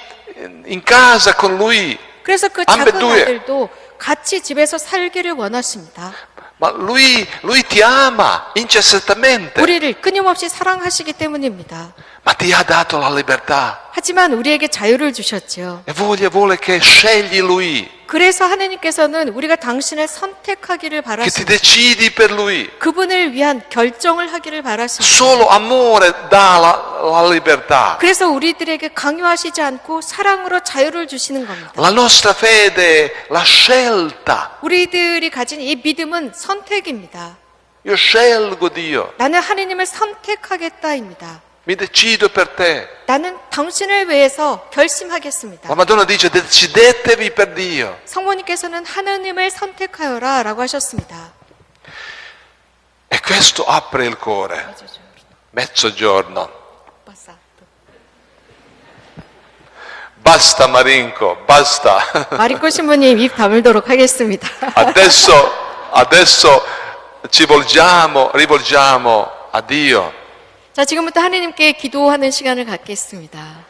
in casa con lui. 그래서 그 작은 ambedue. 아들도 같이 집에서 살기를 원하십니다. Ma lui ti ama incessantemente, 우리를 끊임없이 사랑하시기 때문입니다. ma ti ha dato la libertà. 하지만 우리에게 자유를 주셨지요. E vuole che scegli lui, 그래서 하느님께서는 우리가 당신을 선택하기를 che ti 바라십니다. decidi per lui. 그분을 위한 결정을 하기를 바라십니다. Solo amore dà la libertà. 그래서 우리들에게 강요하시지 않고 사랑으로 자유를 주시는 겁니다. La nostra fede è la scelta. 우리들이 가진 이 믿음은 선택입니다. Io scelgo Dio, 나는 하느님을 선택하겠다입니다. mi decido per te. 나는 당신을 위해서 결심하겠습니다. La Madonna dice decidetevi per Dio. 성모님께서는 하느님을 선택하여라 라고 하셨습니다. E questo apre il cuore. Mezzogiorno. Basta Marinco, basta. 마리코 신부님 입 다물도록 하겠습니다. Adesso ci rivolgiamo a Dio. 자, 지금부터 하느님께 기도하는 시간을 갖겠습니다.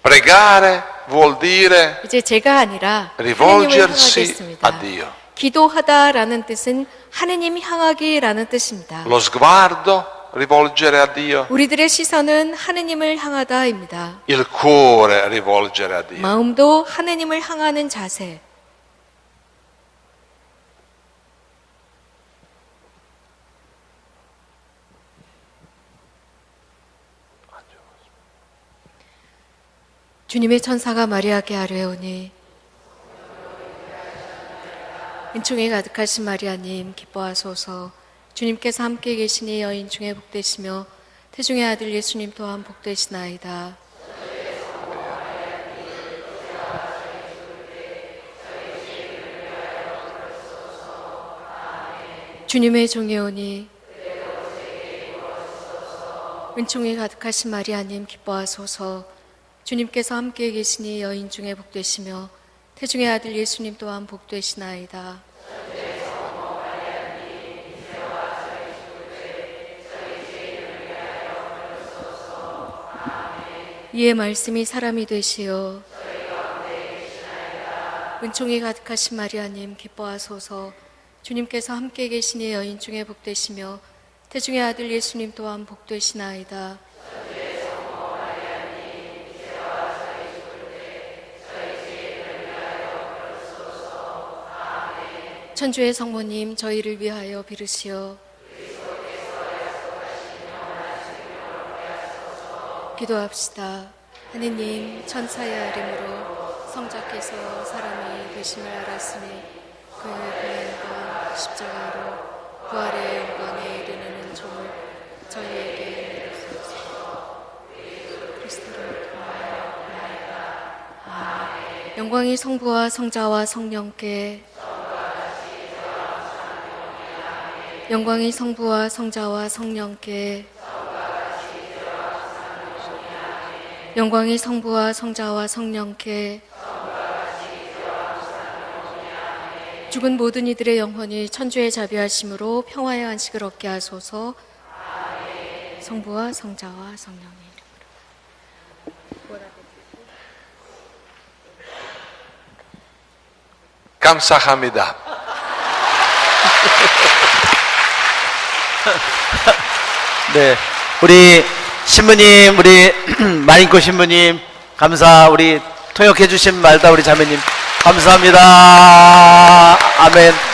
Pregare vuol dire 이제 제가 아니라 하느님을 rivolgersi a 향하겠습니다. Dio. 기도하다라는 뜻은 하느님 향하기라는 뜻입니다. Lo sguardo, rivolgere a Dio. 우리들의 시선은 하느님을 향하다입니다. Il cuore, rivolgere a Dio. 마음도 하느님을 향하는 자세. 주님의 천사가 마리아께 아뢰오니 은총에 가득하신 마리아님 기뻐하소서. 주님께서 함께 계시니 여인 중에 복되시며 태중의 아들 예수님 또한 복되시나이다. 주님의 종이 오니 은총에 가득하신 마리아님 기뻐하소서. 주님께서 함께 계시니 여인 중에 복되시며 태중의 아들 예수님 또한 복되시나이다. 이의 말씀이 사람이 되시어 은총이 가득하신 마리아님 기뻐하소서. 주님께서 함께 계시니 여인 중에 복되시며 태중의 아들 예수님 또한 복되시나이다. 천주의 성모님, 저희를 위하여 빌으시어 기도합시다. 하느님, 천사의 아림으로 성자께서 사람이 되심을 알았으니 그의 고난과 십자가로 부활의 영광에 이르는 종을 저희에게 내려주소서. 그리스도를 통하여 아멘. 영광이 성부와 성자와 성령께, 영광이 성부와 성자와 성령께, 영광이 성부와 성자와 성령께, 죽은 모든 이들의 영혼이 천주의 자비하심으로 평화의 안식을 얻게 하소서. 성부와 성자와 성령의 이름으로. 감사합니다. 네, 우리 신부님, 우리 마린코 신부님, 감사. 우리 통역해 주신 말다 우리 자매님 감사합니다. 아멘.